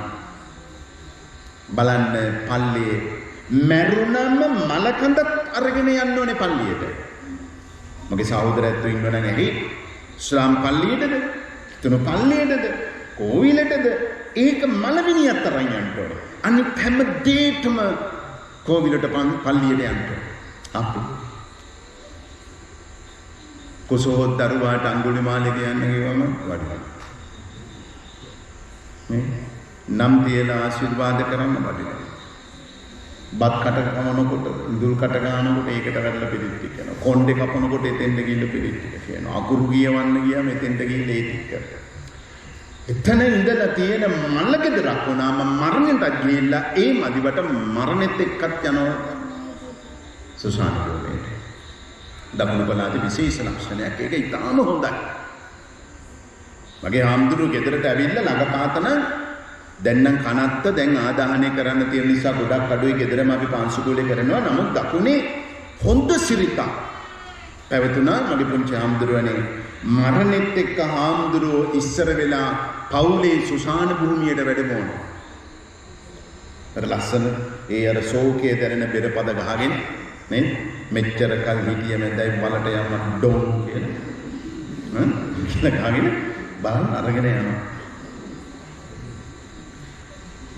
බලන්න පල්ලියේ මැරුණම මලකඳත් අරගෙන යන්න ඕනේ පල්ලියට. මගේ සහෝදරයෝ ඉන්නවනම් ඇහි ඉස්ලාම් පල්ලියටද, තුන පල්ලියටද, කෝවිලටද, ඒක මලවිනියත් අරන් යන්න ඕනේ. අනිත් හැම දෙයකම කෝවිලට පල්ලියට යන්න අපි කුසෝ දරුවාට අඟුලිමාලේ කියන්න කිව්වම වඩිනවා. මේ නම් තියලා ආශිර්වාද කරන්න වඩිනවා. බත් කට කනකොට, ඉඳුල් කට ගන්නකොට ඒකට වැඩලා පිළිත් කියනවා. කොණ්ඩේ කපනකොට එතෙන්ද ගිහිල්ලා පිළිත් කියනවා. අකුරු ගියවන්න ගියාම එතෙන්ද ගිහිල්ලා ඒ ටික කරනවා. එතන ඉඳලා තියෙන මල්ලගෙදරක් වුණාම මරණයට ගිහිල්ලා ඒ මදිවට මරණෙත් එක්කත් යනවා සුසාන ගෝලේට. දකුණු පළාතේ විශේෂ ලක්ෂණයක්. ඒක ඉතාම හොඳයි. මගේ හාමුදුරුවෝ ගෙදරට ඇවිල්ලා ළඟපාතන දැන් නම් කනත්ත දැන් ආදාහනය කරන්න තියෙන නිසා ගොඩක් අඩුයි ගෙදරම අපි පාන්සුකෝලේ කරනවා. නමුත් දකුණේ හොඳ සිරිතක් පැවතුණා මගේ පුංචි හාමුදුරුවනේ. මරණෙත් එක්ක හාමුදුරුවෝ ඉස්සර වෙලා පවුලේ සුසාන භූමියට වැඩමවන. අර ලස්සන ඒ අර ශෝකයේ දැනෙන පෙරපද ගහගෙන නේ මෙච්චර කල් හිටිය මැදයි වලට යන්න ඩෝන් කියලා කියලා ගහගෙන බලන් අරගෙන යනවා.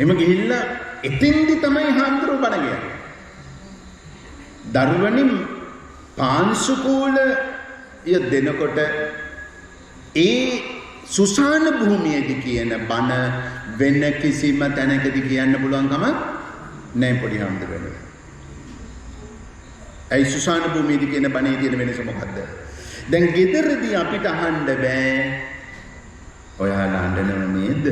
එම ගිහිල්ලා එතෙන්දි තමයි හාමුදුරුවෝ බණ කියන්නේ. දරුවනි පාන්සුකෝල දෙනකොට ඒ සුසාන භූමියේදී කියන බණ වෙන කිසිම තැනකදී කියන්න පුළුවන් කම නැහැ පොඩි හාමුදුරුවනේ. ඒ සුසාන භූමියේදී කියන බණේ තියෙන වෙනස මොකද්ද? දැන් ගෙදරදී අපිට අහන්න බෑ. ඔයාලා අඬනව නේද?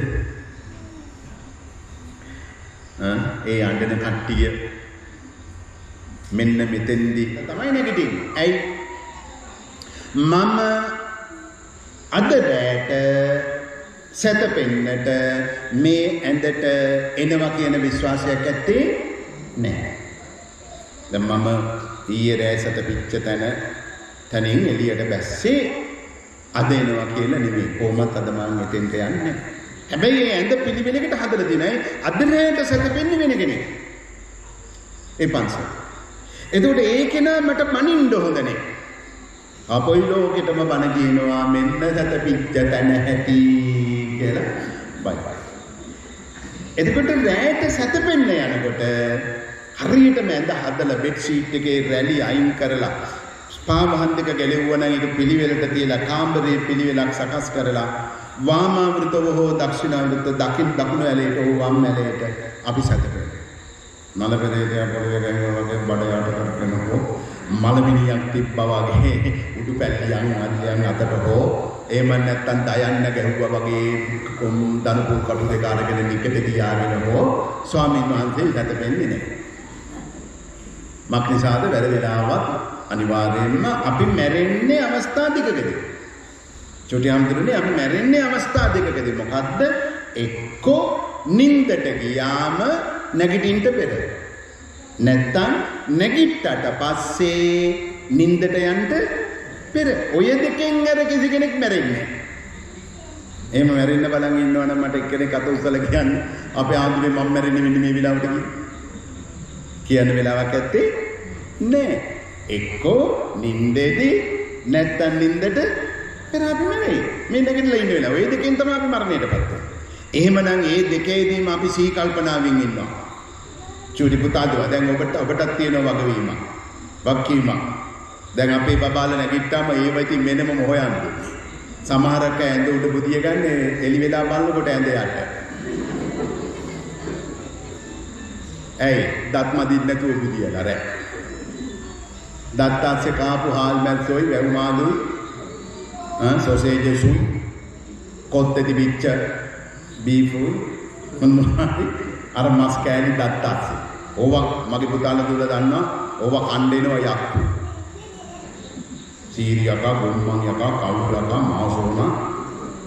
ඒ අඬන කට්ටිය මෙන්න මෙතෙන්දී තමයි නැගිටින්නේ. ඇයි? මම අද රැට සැතපෙන්නට මේ ඇඳට එනවා කියන විශ්වාසයක් ඇත්තේ නැහැ. දැන් මම ඊයේ රෑ සැතපිච්ච තනින් එළියට බැස්සේ අද එනවා කියලා නෙමෙයි. කොහොමත් අද මම මෙතෙන්ට යන්නේ. හැබැයි ඒ ඇඳ පිළිවෙලකට හදලා දිනයි අද රැට සැතපෙන්නේ වෙන කෙනෙක්. ඒ පන්සල්. එතකොට ඒ කෙනා මට මනින්න හොඳ නැහැ. අපොයි ලෝකෙටම බණ කියනවා මෙන්න සැතපිච්ච තැන ඇති කියලා බයි බයි. එතකොට රැට සැතපෙන්න යනකොට හරියටම ඇඳ හදලා බෙඩ් ෂීට් එකේ රැලි අයින් කරලා ස්පා වහන් දෙක ගැලෙවුවා නම් ඒක පිළිවෙලට තියලා කාමරේ පිළිවෙලක් සකස් කරලා වාමාවෘතව හෝ දක්ෂිනාවෘත දකුණු ඇලේට හෝ වම් ඇලේට අපි සැතපෙනවා. මල පෙරේතයා පොළවේ ගහනවා වගේ බඩ යට කරගෙනකෝ මලමිනියක් තිබ්බා වගේ උඩු පැල්ලියන් ආදියන් අතට හෝ එහෙම නැත්නම් දයන්න ගැහුවා වගේ දනුපුල් කටු දෙක අරගෙන නිකට තියාගෙන හෝ ස්වාමීන් වහන්සේ සැතපෙන්නේ නැහැ. මක්නිසාද වැඩ වෙලාවත් අනිවාර්යයෙන්ම අපි මැරෙන්නේ අවස්ථා දෙකකදී. චෝටි හාමුදුරනේ අපි මැරෙන්නේ අවස්ථා දෙකකදී. මොකද්ද? එක්කෝ නින්දට ගියාම නැගිටින්න පෙර. නැත්තම් නැගිට්ටට පස්සේ නින්දට යන්න පෙර. ඔය දෙකෙන් අර කිසි කෙනෙක් මැරෙන්නේ නැහැ. එහෙම මැරෙන්න බලන් ඉන්නවනම් මට එක්කෙනෙක් අත උස්සලා කියන්නේ අපේ ආන්දුනේ මම මැරෙන්නේ මෙන්න මේ වෙලාවට කියන වෙලාවක් ඇත්තේ නෑ. එක්කෝ නින්දේදී නැත්තම් නින්දට පෙර අපි මැරෙයි. මේ නැගිටලා ඉන්න වෙලාව. ඔය දෙකෙන් තමයි අපි මරණයටපත් වෙන්නේ. එහෙමනම් ඒ දෙකේදීම අපි සී කල්පනාවෙන් ඉන්නවා. චූටි පුතාදවා දැන් ඔබටත් තියෙන වගවීමක්. වක්කීමක්. දැන් අපේ බබාලා නැගිට්ටාම ඒවයිති මෙන්නම හොයන්නේ. සමහරක ඇඳ උඩ බුදිය ගන්න එලි වෙලා බලනකොට ඇඳ යට. ඇයි දත් මදින්න නැතුව බුදියලා රැ. දත් අස්සේ කාපු හාල් මැස්සොයි වැව් මාළුයි සොසේජ්සුයි කොත්තේ තිබිච්ච බීෆුයි මොනවාරි අර මස් කෑලි දත් අස්සේ. ඕවා මගේ පුතාලා දුවලා දන්නවා. ඕවා කණ්ඩේනවා යක්කු. සීරියක ගොම්මන් යක කවුලක මාසෝනා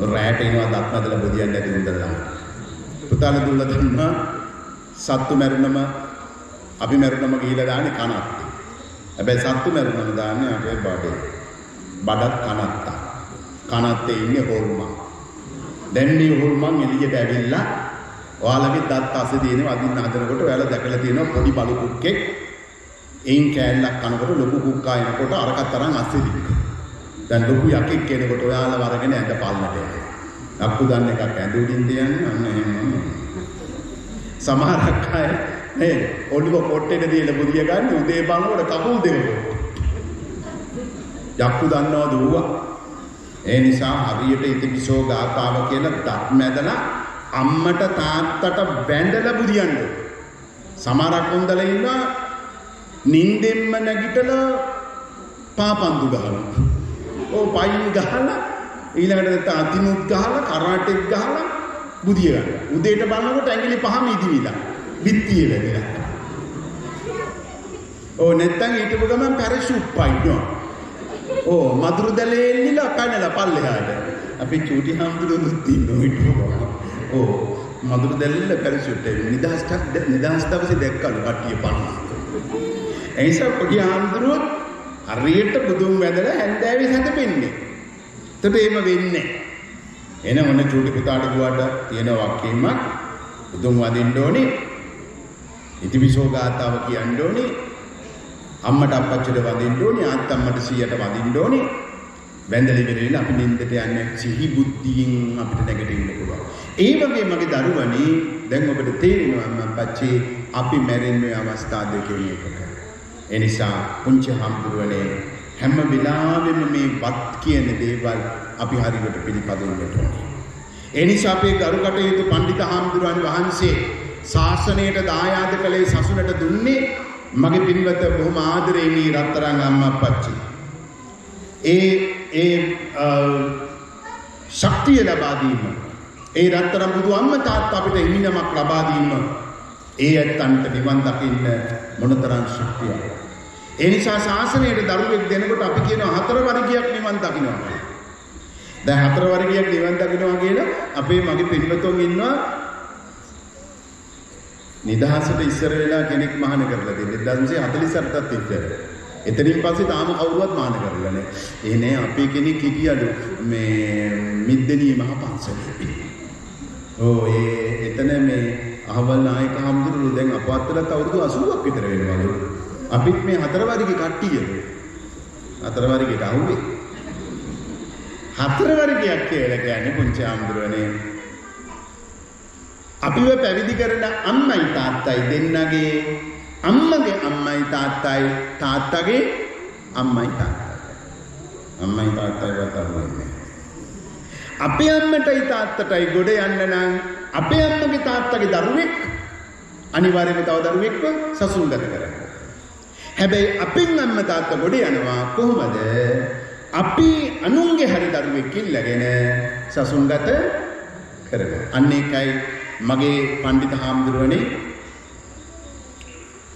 රැට එනවා දත් මැදලා බුදියන්නේ නැති උන්දලා. පුතාලා දුවලා දන්නවා සත්තු මැරුණම අපි මැරුණම ගිහිලා දාන්නේ කනත්තේ. හැබැයි සත්තු මැරුණම දාන්නේ අපේ බඩේ. බඩත් කනත්තා. කනත්තේ ඉන්නේ හොල්මන්. දැන් මේ හොල්මන් එළියට ඇවිල්ලා ඔයාලගේ දත් අස්සේ දිනව අදින්න හදනකොට ඔයාලා දැකලා තියෙනවා පොඩි බලු කුක්කෙක් එයින් කෑල්ලක් කනකොට ලොකු කුක්කා එනකොට අරකට තරම් අස්සේ දිනනවා. දැන් ලොකු යකෙක් කෙනෙකුට ඔයාලා වරගෙන ඇඳ පාලනට යනවා. අක්කු දන්න එකක් ඇඳ උඩින් තියන්නේ අන්න එහෙම. සමහරක් අය නේද ඔළුව පොට්ටේට දීලා බුදිය ගන්න උදේ බලනකොට කකුල් දෙක යක්කු දන්නවද ඌවා. ඒ නිසා හරියට ඉතිපිසෝ ගාථාව කියලා දත් මැදලා අම්මට තාත්තට වැඳලා බුදියන්න. සමහරක් හොඳලා ඉන්නවා නින්දෙන්ම නැගිටලා පාපන්දු ගහනවා. ඕ පයින් ගහලා ඊළඟට අතිනුත් ගහලා කරාටෙත් ගහලා බුදිය ගන්න. උදේට බලනකොට ඇඟිලි පහම ඉදිවිලා. බිත්තිය වැදිලා. ඕ නැත්තම් ඊටපු ගමන් පැරෂූට් පයින්නවා. ඕ මදුරු දැලේ එල්ලිලා පැනලා පල්ලෙහාට. අපි චූටි හම්දුරුත් ඉන්නෝ ඊටපු ගමන්. ඕ මදුරු දැල්ල පැරෂූට් එක නිදහස් දවසේ දැක්කලු කට්ටිය පන්න. ඒ නිසා පොඩි හම්දුරුත් හරියට බුදුන් වැදලා හැන්දෑවේ හැදෙන්නේ. ඒත් එහෙම වෙන්නේ එන මොන චූටි පුතාට ගුවට තියෙන වක්කීමක් බුදුන් වදින්න ඕනේ. ඉතිවිසෝ ගාතාව කියන්න ඕනේ. අම්මට අප්පච්චිට වදින්න ඕනේ. ආත්තම්මට සීයට වදින්න ඕනේ. වැඳලි වෙරෙන්න අපි නින්දට යන්නේ සිහි බුද්ධියෙන් අපිට නැගිටින්න පුළුවන්. ඒ වගේ මගේ දරුවනේ දැන් ඔබට තේරෙනවා මම පච්චි අපි මැරෙන්නේ අවස්ථා දෙකකින් එකක. ඒ නිසා පුංචි හම්බුවනේ හැම වෙලාවෙම මේ වත් කියන දේවල් අපි හරියට පිළිපදින්නට ඕනේ. ඒ නිසා අපේ ගරු කටයුතු පඬිත හාමුදුරුවන් වහන්සේ ශාසනයට දායාද කළේ සසුනට දුන්නේ මගේ පින්වත බොහොම ආදරේ මේ රත්තරන් අම්මා අප්පච්චි. ඒ ශක්තිය ලබා දීම, ඒ රත්තරන් බුදු අම්මා තාත්තා අපිට හිමිනමක් ලබා දීම, ඒ ඇත්තන්ට නිවන් දකින්න මොනතරම් ශක්තියක්. ඒ නිසා ශාසනයට දරුවෙක් දෙනකොට අපි කියනවා 4 වර්ගයක් නිවන් දකින්නවා. දැන් 4 වර්ගයක් නිවන් දකින්නවා කියලා අපේ මගේ පින්වතුන් ඉන්නවා නිදහසට ඉස්සර වෙලා කෙනෙක් මහාන කරලා තියෙනවා 1948ත් ඉස්සර. එතනින් පස්සේ තාම කවුරුවත් මහාන කරලා නැහැ. ඒ නෑ අපේ කෙනෙක් හිටියලු මේ මිද්දනී මහ පන්සලේ. එතන මේ අහවල් නායක හම්දුරුවෝ දැන් අපවත්තලත් අවුරුදු 80ක් විතර වෙනවලු. අපිත් මේ 4 වර්ගයේ කට්ටිය 4 වර්ගයට ආවේ 4 වර්ගයක් කියලා කියන්නේ පුංචි හම්දුරුවනේ අපිව පැවිදි කරන අම්මයි තාත්තයි දෙන්නගේ අම්මගේ අම්මයි තාත්තයි තාත්තගේ අම්මයි තාත්තයි වතරුන්නේ අපේ අම්මටයි තාත්තටයි ගොඩ යන්න නම් අපේ අම්මගේ තාත්තගේ දරුවෙක් අනිවාර්යයෙන්ම තව දරුවෙක්ව සසුන්ගත කරන්න. හැබැයි අපෙන් අම්මා තාත්තා ගොඩ යනවා කොහොමද? අපි අනුන්ගේ හරි දරුවෙක් ඉල්ලගෙන සසුන්ගත කරනවා. අන්න ඒකයි මගේ පඬිත හාමුදුරුවනේ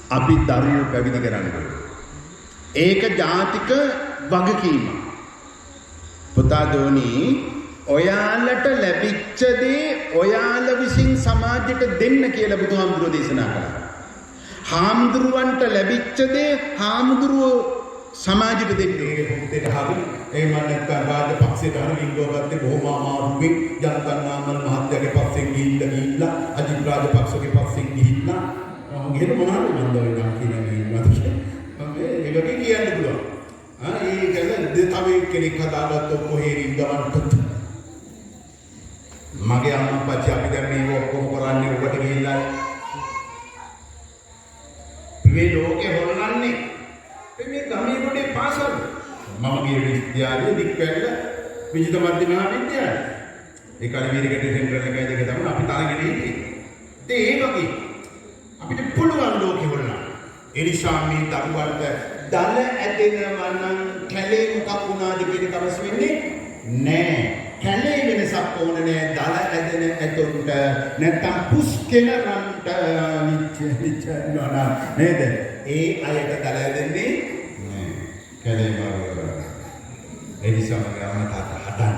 අපි දරුවෝ පැවිදි කරන්න ඕනේ. ඒක ජාතික වගකීම. පුතා දෝනි ඔයාලට ලැබිච්ච දේ ඔයාල විසින් සමාජයට දෙන්න කියලා බුදුහාමුදුරුවෝ දේශනා කළා. හාමුදුරුවන්ට ලැබිච්ච දේ හාමුදුරුවෝ සමාජයට දෙන්න. ඒ පොතේට හරි ඒ මන්නත් රාජපක්ෂයට හරි විංගෝගත්තේ බොහොම අමාරුවෙන් ජනතන්නාමල් මහත්තයාගේ පස්සෙන් ගිහිල්ලා අජිත් රාජපක්ෂගේ පස්සෙන් ගිහිල්ලා ගෙහෙන මොනවාද මන්ද වෙනවා කියන මේ ඒකේ කියන්න පුළුවන්. ඒ කියන්නේ තව කෙනෙක් හදාගත්ත කොහේ ඉඳවන්ට මගේ අම්මා අප්පච්චි අපි දැන් මේක ඔක්කොම කරන්නේ ඔබට ගිහිල්ලා මේ ලෝකේ හොරලන්නේ මේ ගමේ ගොඩේ පාසල් මම ගිය විද්‍යාලයේ දික්කැල්ල විජිත මධ්‍ය මහා විද්‍යාලය ඒ කාලේ වීරගැටේ සෙන්ටරල් එකයි දෙක තමයි අපි තරගෙන හිටියේ ඒ වගේ අපිට පුළුවන් ලෝකේ හොරලා ඒ නිසා මේ දරුවන්ට දල ඇදෙනවා නම් කැලේ මොකක් වුණාද කියන එක අවශ්‍ය වෙන්නේ නෑ කැලේ වෙනසක් ඕන නෑ දල ඇදෙන ඇතුන්ට නැත්තම් පුස්කෙනරන්ට නිච්චනන නේද ඒ අයට දල ඇදෙන්නේ නෑ කැලේ මාර්ගය ඒ නිසා මම අම්මා තාත්තා හදන්න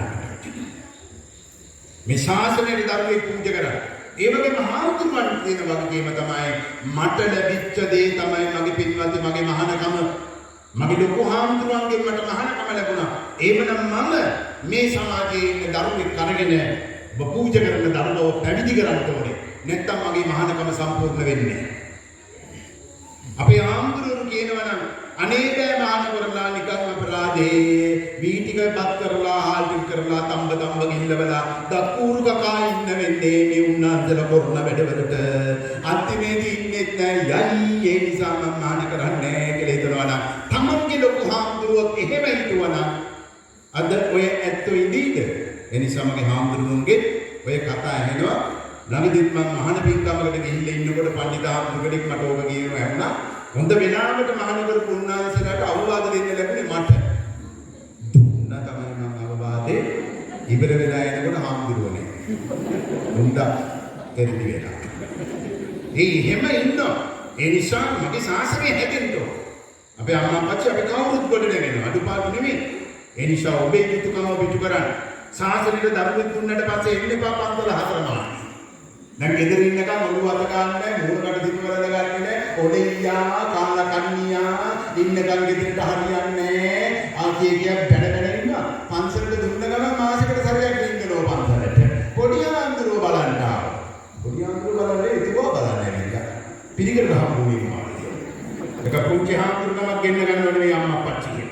මේ ශාසනයේ දරුවෙක් පූජා කරා ඒ වගේම හාමුදුරුවන් කියන වගකීම තමයි මට ලැබිච්ච දේ තමයි මගේ පින්වත්නි මගේ මහානකම මගේ ලොකු හාමුදුරුවන්ගෙන් මට මහානකම ලැබුණා ඒවනම් මම මේ සමාජයේ ඉන්න දරුවෙක් අරගෙන ඔබ පූජා කරන දරුවව පැවිදි කරන්න ඕනේ නැත්නම් මගේ මහානකම සම්පූර්ණ වෙන්නේ අපේ හාමුදුරුවෝ කියනවා නම් අනේ බෑ මහාන කරලා නිකන් අපරාධේ වීටිකපත් කරලා හාල්ටික් කරලා තම්බ ගිහිල්ලවලා දක්කූරු කකා ඉන්න වෙන්නේ මේ උන්නාන්සලා කරන වැඩවලට අන්තිමේදී ඉන්නෙත් නෑ යයි ඒ නිසා මම මහාන කරන්නේ කියලා හිතනවා නම් තමන්ගේ ලොකු හාමුදුරුවෝ එහෙම හිතුවා නම් අද ඔය ඇත්තෝ ඉදීද ඒ නිසා මගේ හාමුදුරුවන්ගේ ඔය කතා ඇහෙනවා ළඟදිත් මම මහාන පින්කමකට ගිහිල්ලා ඉන්නකොට පඬිත හාමුදුරුවෙක් මට ඕක කියනවා ඇහුණා හොඳ වෙලාවට මහානගර පුණ්ණාන්සලාට අවවාද දෙන්න ලැබුණේ මට. දුන්නා තමයි මම අවවාදේ ඉවර වෙලා එනකොට හාමුදුරුවනේ. දුන්නා එරිදි වෙලා. එහෙම ඉන්නවා. ඒ නිසා මගේ ශාසනය හැදෙන්න ඕන. අපේ අම්මා අප්පච්චි අපි කවුරුත් කොට දෙගෙනවා. අඩුපාඩු නෙමෙයි. ඒ නිසා ඔබේ යුතුයකම පිටු කරන්න. ශාසනයට දරුවෙක් දුන්නට පස්සේ එන්න එපා පන්සල හතරමයි. දැන් ගෙදර ඉන්නකම් ඔළුව අත ගන්න නැහැ මූණකට දිප වලද ගන්නේ නැහැ ඔඩෙයියා කාලා කන්නියා ඉන්නකම් ගෙදරට හරියන්නේ ආකේ කියක් බැඩ ඉන්නවා පන්සලට දුන්න ගමන් මාසෙකට සැරයක් ඉන්නනවා පන්සලට පොඩි ආන්දරෝ බලන්න ආවා පොඩි ආන්දරෝ බලන්නේ ඉතිවෝ බලන්නේ නේද පිළිගන්න හම්බුනේ මාළේ එක පුංචි හාමුදුරුවමක් ගෙන්න ගන්නවනේ මේ අම්මා අප්පච්චි කියන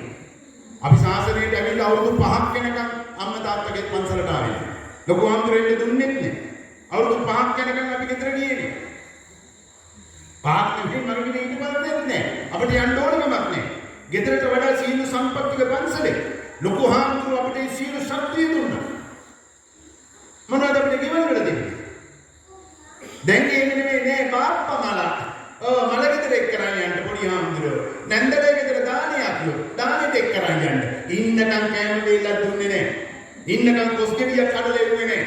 අපි ශාසනයට ඇවිල්ලා අවුරුදු 5ක් වෙනකම් අම්මා තාත්තගේ පන්සලට ආවේ ලොකු හාමුදුරුවෝ දුන්නෙත් නෑ අවුරුදු 5ක් යනකම් අපි ගෙදර ගියේ නේ. 5ක් නෙමෙයි මම ගෙදර ඉන්න බල දෙන්නේ නැහැ. අපිට යන්න ඕන කමක් නැහැ. ගෙදරට වඩා සීල සම්පත්තික පන්සලේ ලොකු හාමුදුරුවෝ අපිට සීල ශක්තිය දුන්නා. මොනවද අපිට ගෙවල් වල දෙන්නේ? දැන් කියන්නේ නෙමෙයි බාප්පා මලා. මල ගෙදර එක්කරන් යන්න පොඩි හාමුදුරුවෝ. නැන්දගේ ගෙදර දානේ අපියෝ. දානෙට එක්කරන් යන්න. ඉන්නකම් කෑම වේලක් දුන්නේ නැහැ. ඉන්නකම් කොස්කෙඩියක් කඩලා එන්නේ නැහැ.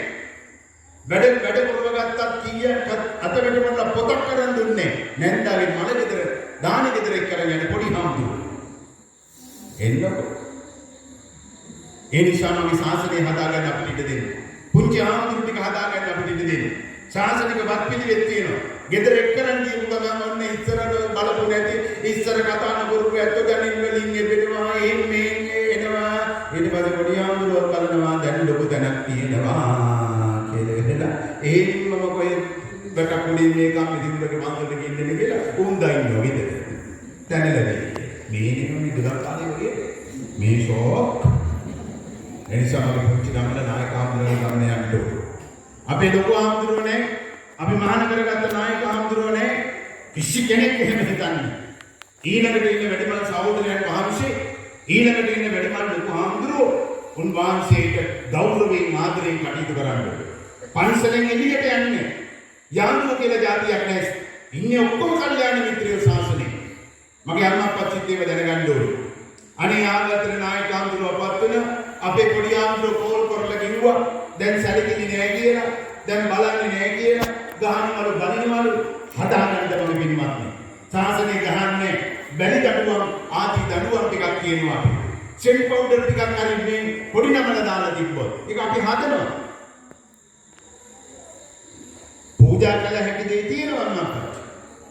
වැඩ කරව ගත්තත් කීයක් අතකට මොනලා පොතක් කරන් දුන්නේ නැන්දාගේ මල ගෙදර දානේ ගෙදර එක්කරන් යන්න පොඩි හාමුදුරුවෝ. එන්නකො. ඒ නිසා මගේ ශාසනය හදාගන්න අපිට ඉඩ දෙන්න. පුංචි ආමුදුරු ටික හදාගන්න අපිට ඉඩ දෙන්න. ශාසනික වත් පිළිවෙත් තියෙනවා. ගෙදර එක්කරන් ගියපු ගමන් ඔන්න ඉස්සරට බලපු නැති ඉස්සර කතා නපුරු ඇත්ත ගණන් වලින් එපෙනවා එන්නේ එනවා. ඊට පස්සේ පොඩි ආමුදුරුවක් බලනවා දැන් ලොකු තැනක් තියෙනවා කියලා එතන. ඒකින් මම කොයි බකපුලින් මේකම ඉදිරියට මන්දරට ගිහින් කියලා උන්දා ඉන්නවා ගෙදර. දැනලදී මේ නෙමෙයි ගොඩක් කාලේ වගේ මේ ෂෝක් එනිසා මම පුංචි ගමන නායක ආම්දුරනේ ගමන යන්න ඕනේ. අපේ ලොකු ආම්දුරනේ අපි මහාන කරගත්ත නායක ආම්දුරනේ කිසි කෙනෙක් එහෙම හිතන්නේ. ඊළඟට ඉන්න වැඩිමල් සහෝදරයන් වහන්සේ ඊළඟට ඉන්න වැඩිමල් ලොකු ආම්දුරෝ උන්වහන්සේට ගෞරවයෙන් ආදරයෙන් කටයුතු කරන්න ඕනේ. පන්සලෙන් එළියට යන්නේ යාළුවෝ කියලා જાතියක් නැහැ. ඉන්නේ ඔක්කොම කල්යාණ මිත්‍රයෝ ශාසනේ. මගේ අම්මා අප්පච්චිත් ඒව දැනගන්න ඕනේ. අනේ ආගතන නායක ආම්දුරෝ අපත් වෙන අපේ පොඩි ආම්දුරෝ කෝල් කරලා කිව්වා දැන් සැලකිලි නෑ කියලා දැන් බලන්නේ නෑ කියලා ගහනවලු බනිනවලු හදාගන්න මම පින්වත්නි. ශාසනේ ගහන්නේ බැලි දඩුවම් ආදී දඩුවම් ටිකක් කියනවා අපි. සෙල් පවුඩර් ටිකක් අරින්නේ පොඩි නමල දාලා තිබ්බොත් ඒක අපි හදනවා. පූජා කළ හැකි දේ තියෙනවා මම.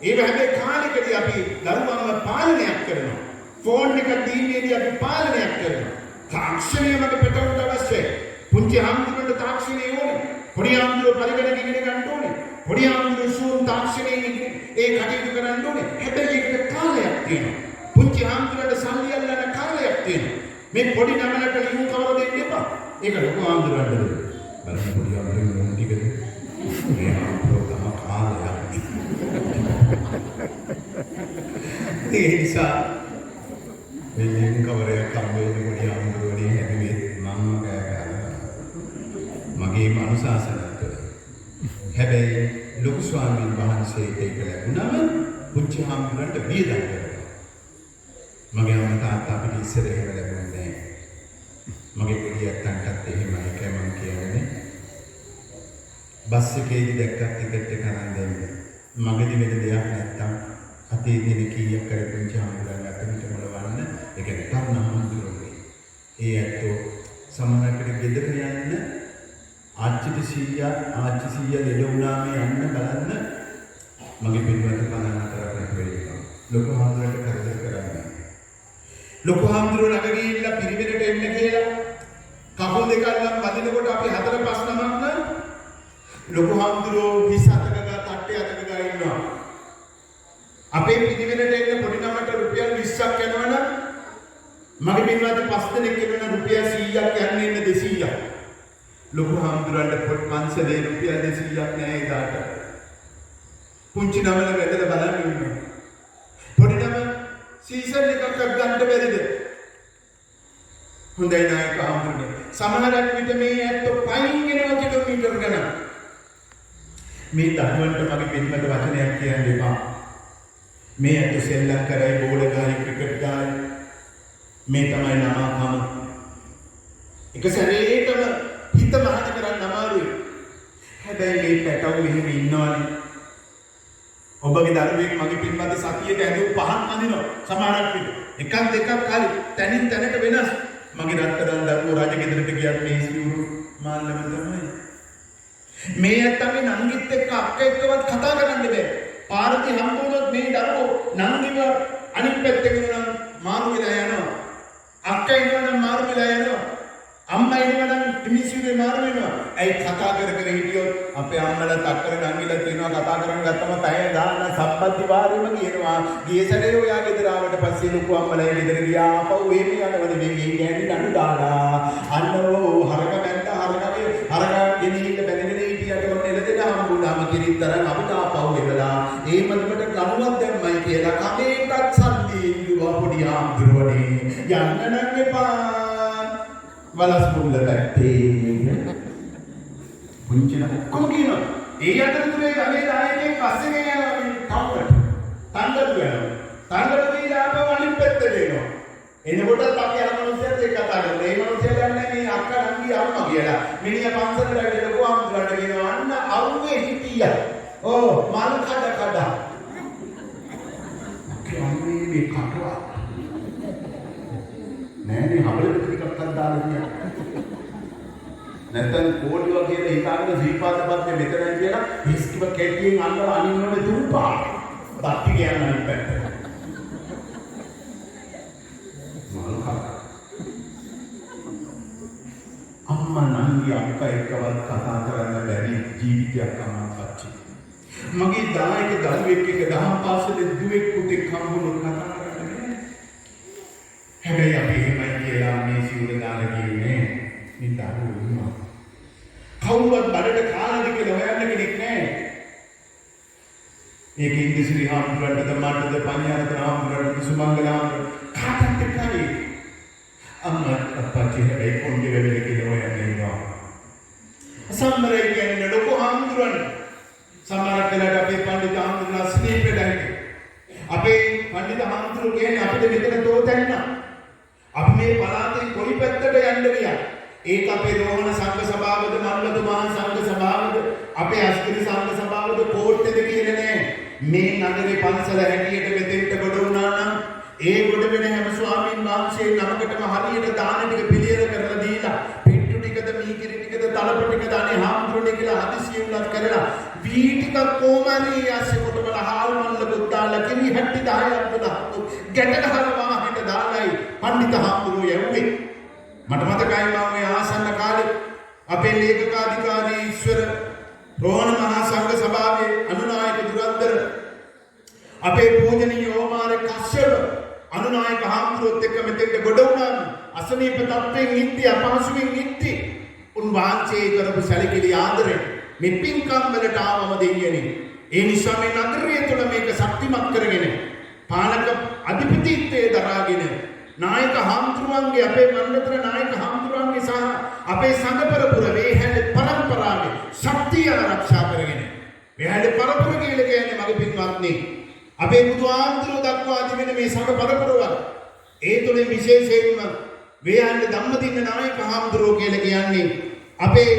ඒක හැබැයි කාලෙකදී අපි දරුවන්ව පාලනයක් කරනවා. ෆෝන් එක ටීවීදී අපි පාලනයක් කරනවා. තාක්ෂණය මත පිටවට අවශ්‍යයි. පුංචි හාමුදුරුවන්ට තාක්ෂණය ඕනේ. පොඩි හාමුදුරුවෝ පරිගණක ඉගෙන ගන්න ඕනේ. පොඩි හාමුදුරුවෝ සූම් තාක්ෂණයෙන් ඒ කටයුතු කරන්න ඕනේ. හැබැයි ඒකට කාලයක් තියෙනවා. පුංචි හාමුදුරුවන්ට සල්ලි අල්ලන්න කාලයක් තියෙනවා. මේ පොඩි නමලට ලියු කවර දෙන්න එපා. ඒක ලොකු හාමුදුරුවන්ට දෙන්න. බලන්න පොඩි හාමුදුරුවෝ මොන්ටිකද? මේ හාමුදුරුවෝ තම කාලයක්. ඒ නිසා මේ කවරයක් කම්බෙන්නේ පොඩි හාමුදුරුවනේ හැදුවේ මම මගේ අනුශාසනා කළා. හැබැයි ලොකු ස්වාමීන් වහන්සේට ඒක ලැබුණම පුංචි හාමුදුරන්ට වියදම් කරනවා. මගේ අම්මා තාත්තා අපිට ඉස්සර එහෙම ලැබුණේ නැහැ. මගේ පොඩි අත්තන්ටත් එහෙමයි කැමම් කියන්නේ. බස් එකේදී දැක්කත් ටිකට් එක අරන් දෙන්න. මගදී වෙන දෙයක් නැත්තම් අතේ දෙන කීයක් කර පුංචි හාමුදුරන් අතමිට මොලවන්න ඒක තරණ හාමුදුරුවනේ. ඒ ඇත්තෝ සමහරකට ගෙදර යන්න ආච්චි සීයා ලෙඩ වුණාම යන්න බලන්න මගේ පින්වත් 54ක් වෙනවා. ලොකු හාමුදුරන්ට කරදර කරන්නේ. ලොකු හාමුදුරුවෝ ළඟ ගිහිල්ලා පිරිවෙනට එන්න කියලා කකුල් දෙක අල්ලන් වදිනකොට අපි 4-5 නමක් නම් ලොකු හාමුදුරුවෝ 27ක තට්ටේ අතක ගා ඉන්නවා. අපේ පිරිවෙනට එන්න පොඩි නමට රුපියල් 20ක් යනවනම් මගේ පින්වත් 5 දෙනෙක් එන්න රුපියල් 100ක් යන්නේ ඉන්න 200ක්. ලොකු හාමුදුරන්ට පොඩි පන්සලේ රුපියල් 200ක් නෑ ඒකට. පුංචි නමල වැදලා බලන්න ඉන්නවා. පොඩි නම සීසන් එකක් ගන්න බැරිද? හොඳයි නායක හාමුදුරනේ. සමහරක් විට මේ ඇත්තෝ පයින් යනවා කිලෝමීටර් ගණන්. මේ දරුවන්ට මගේ පින්වත වචනයක් කියන්න එපා. මේ ඇත්තෝ සෙල්ලම් කරයි බෝල ගහයි ක්‍රිකට් ගහයි. මේ තමයි නමකම. එක සැරේටම හිත මහත කරන්න අමාරුයි. හැබැයි මේ පැටවු මෙහෙම ඉන්නවනේ. ඔබගේ දරුවෙක් මගේ පින්වත් සතියට ඇඳුම් පහක් අඳිනවා. සමහරක් විට එකක් දෙකක් හරි තනින් තැනට වෙනස්. මගේ රත්තරන් දරුවෝ රජගෙදරට ගියත් මේ සිවුරු මාල්ලම තමයි. මේ ඇත්තගේ නංගිත් එක්ක අක්ක එක්කවත් කතා කරන්න බෑ. පාරදී හම්බ වුණොත් මේ දරුවෝ නංගිව අනිත් පැත්තට ගෙනනම් මාරු වෙලා යනවා. අක්ක ඉන්නවනම් මාරු වෙලා යනවා. අම්මා ඉන්නවනම් මිනිස්සුගේ මාරු වෙනවා. ඇයි කතා කර කර හිටියොත් අපේ අම්මලා තක්කර නංගිලා තියෙනවා කතා කරන් ගත්තම පැය දාන්න සම්බන්ධි වාරෙම කියනවා. ගියේ සැරේ ඔයා ගෙදර ආවට පස්සේ ලොකු අම්මලා ගෙදර ගියා. ආපහු එහෙම යනවද මේ ගෑණි නඩු දාලා. අන්නෝ හරක බැඳ හරක ගෙනිහිල්ල බැඳගෙන හිටියට ඔන්න එළදෙන හම්බුනාම කිරිතරන් අපිට ආපහු එවලා ඒ මතකට ලණුවක් දැම්මයි කියලා කමේකත් සල්ලි ඉල්ලුවා පොඩි ආම්දුරුව වලස් මුල්ල පැත්තේ පුංචින ඔක්කොම කියනවා. ඒ අතරතුරේ ගමේ නායකයෙක් පස්සේ ගෙනියනවා මේ කවුරුට. තණ්ඩතු වෙනවා. තණ්ඩතු දීලා ආපහු අනිත් පැත්තට එනවා. එනකොටත් අපි අර මිනිස්සුත් එක්ක කතා කරනවා. මේ මිනිස්සයා දන්නේ මේ අක්කා නංගි අම්මා කියලා. මිනිහා පන්සලට ඇවිල්ලා ලොකු අම්මුලට කියනවා අන්න අවුවේ හිටියා. ඕ මල් කඩ. අම්මේ මේ කටවා. නෑනේ හවලට ටිකක් දාලා තියා. නැත්නම් කෝඩියෝ කියලා හිතාගෙන ශ්‍රීපාදපත්නේ මෙතනයි කියලා හිස්කිව කැටියෙන් අල්ලලා අනින්නෝනේ දුප්පා. බක්ටි කියන්නේ අනිත් පැත්තට. අම්මා නංගි අක්කා එක්කවත් කතා කරන්න බැරි ජීවිතයක් අමාපච්චි. මගේ දායක දරුවෙක් එක දහම් පාසලේ දුවෙක් පුතෙක් හම්බුනොත් කතා කරන්නේ. හැබැයි අපි එහෙමයි කියලා මේ සිවුර දාලා කියන්නේ මේ දරුවෝ. කවුරුවත් බඩට කාලෙද කියලා හොයන්න කෙනෙක් නැහැ. ඒක ඉන්දිසිරි හාමුදුරන්ටද මටද පඤ්ඤාරතන හාමුදුරන්ටද සුමංගල හාමුදුරන්ට කාටත් එක්කයි. අම්මා අප්පච්චි හැබැයි කොණ්ඩේ වෙලෙ කියලා හොයන්නේ ඉන්නවා. සම්මරේ කියන්නේ ලොකු හාමුදුරන්. සමහරක් වෙලාවට අපේ පඬිත හාමුදුරන්ලා ස්නේහයෙන් අපේ පඬිත හාමුදුරු කියන්නේ අපිට මෙතන තෝතැන්න. අපි මේ පළාතේ කොයි පැත්තට යන්න ගියා. ඒක අපේ රෝහණ සංඝ සභාවද මල්ලතු මහා සංඝ සභාවද අපේ අස්තිරි සංඝ සභාවද කෝට්ටේද කියලා නෑ. මේ නගරේ පන්සල හැටියට මෙතෙන්ට ගොඩ වුණා නම් ඒ ගොඩ වෙන හැම ස්වාමීන් වහන්සේ නමකටම හරියට දාන ටික පිළියෙල කරලා දීලා පිට්ටු ටිකද මීකිරි ටිකද තලප ටිකද අනේ හාමුදුරනේ කියලා හදිසියෙ උනත් කරලා වී ටික කොමාරී ආසේ කොටවල හාල් මල්ල බුද්දාලා කිරි හැටි 10ක් දුන්නා. ගැටගහන වාහනට දාලායි පඬිත හාමුදුරුවෝ යවුවේ. මට මතකයි මම මේ ආසන්න කාලේ අපේ ලේකකාධිකාරී ඊශ්වර රෝහණ මහා සංඝ සභාවේ අනුනායක දුරන්දර අපේ පූජනීය ඕමාර කශ්‍යප අනුනායක හාමුදුරුවොත් එක්ක මෙතෙන්ට ගොඩ වුණා. අසනීප තත්ත්වයෙන් ඉද්දී අපහසුයෙන් ඉද්දී උන්වහන්සේ කරපු සැලකිලි ආදරේ මේ පින්කම් වලට ආවම දෙයියනේ. ඒ නිසා මේ නගරය තුළ මේක ශක්තිමත් කරගෙන පාලක අධිපතිත්වයේ දරාගෙන නායක හාමුදුරුවන්ගේ අපේ මණ්ඩලතර නායක හාමුදුරුවන්ගේ සහ අපේ සංඝ පරපුර වේහැලේ පරම්පරාවේ ශක්තිය ආරක්ෂා කරගෙන වේහැලේ පරපුර කියලා කියන්නේ මගේ පින්වත්නි අපේ බුදුආමතුරු දක්වා තිබෙන මේ සංඝ පරපුරවල ඒ තුලින් විශේෂයෙන්ම වේහැලේ ධම්මදින්න නායක හාමුදුරුවෝ කියලා කියන්නේ අපේ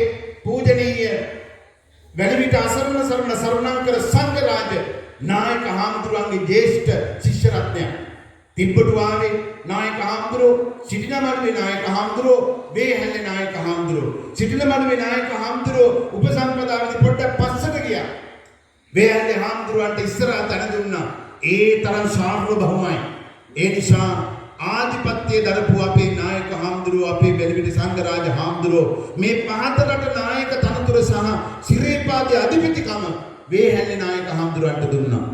පූජනීය වැලිවිට අසරණ සරණංකර සංඝරාජ නායක හාමුදුරුවන්ගේ ජේෂ්ඨ ශිෂ්‍ය රත්නය තිබ්බටුවාවේ නායක හාමුදුරුවෝ සිටිනමඩුවේ නායක හාමුදුරුවෝ වේහැල්ලේ නායක හාමුදුරුවෝ සිටිනමඩුවේ නායක හාමුදුරුවෝ උපසම්පදාවේදී පොඩ්ඩක් පස්සට ගියා. වේහැල්ලේ හාමුදුරුවන්ට ඉස්සරහ තැන දුන්නා. ඒ තරම් සාර්වභෞමයි. ඒ නිසා ආධිපත්‍යයේ දරපු අපේ නායක හාමුදුරුවෝ අපේ වැලිවිට සංඝරාජ හාමුදුරුවෝ මේ පහතරට නායක තනතුර සහ සිරේපාදේ අධිපතිකම වේහැල්ලේ නායක හාමුදුරුවන්ට දුන්නා.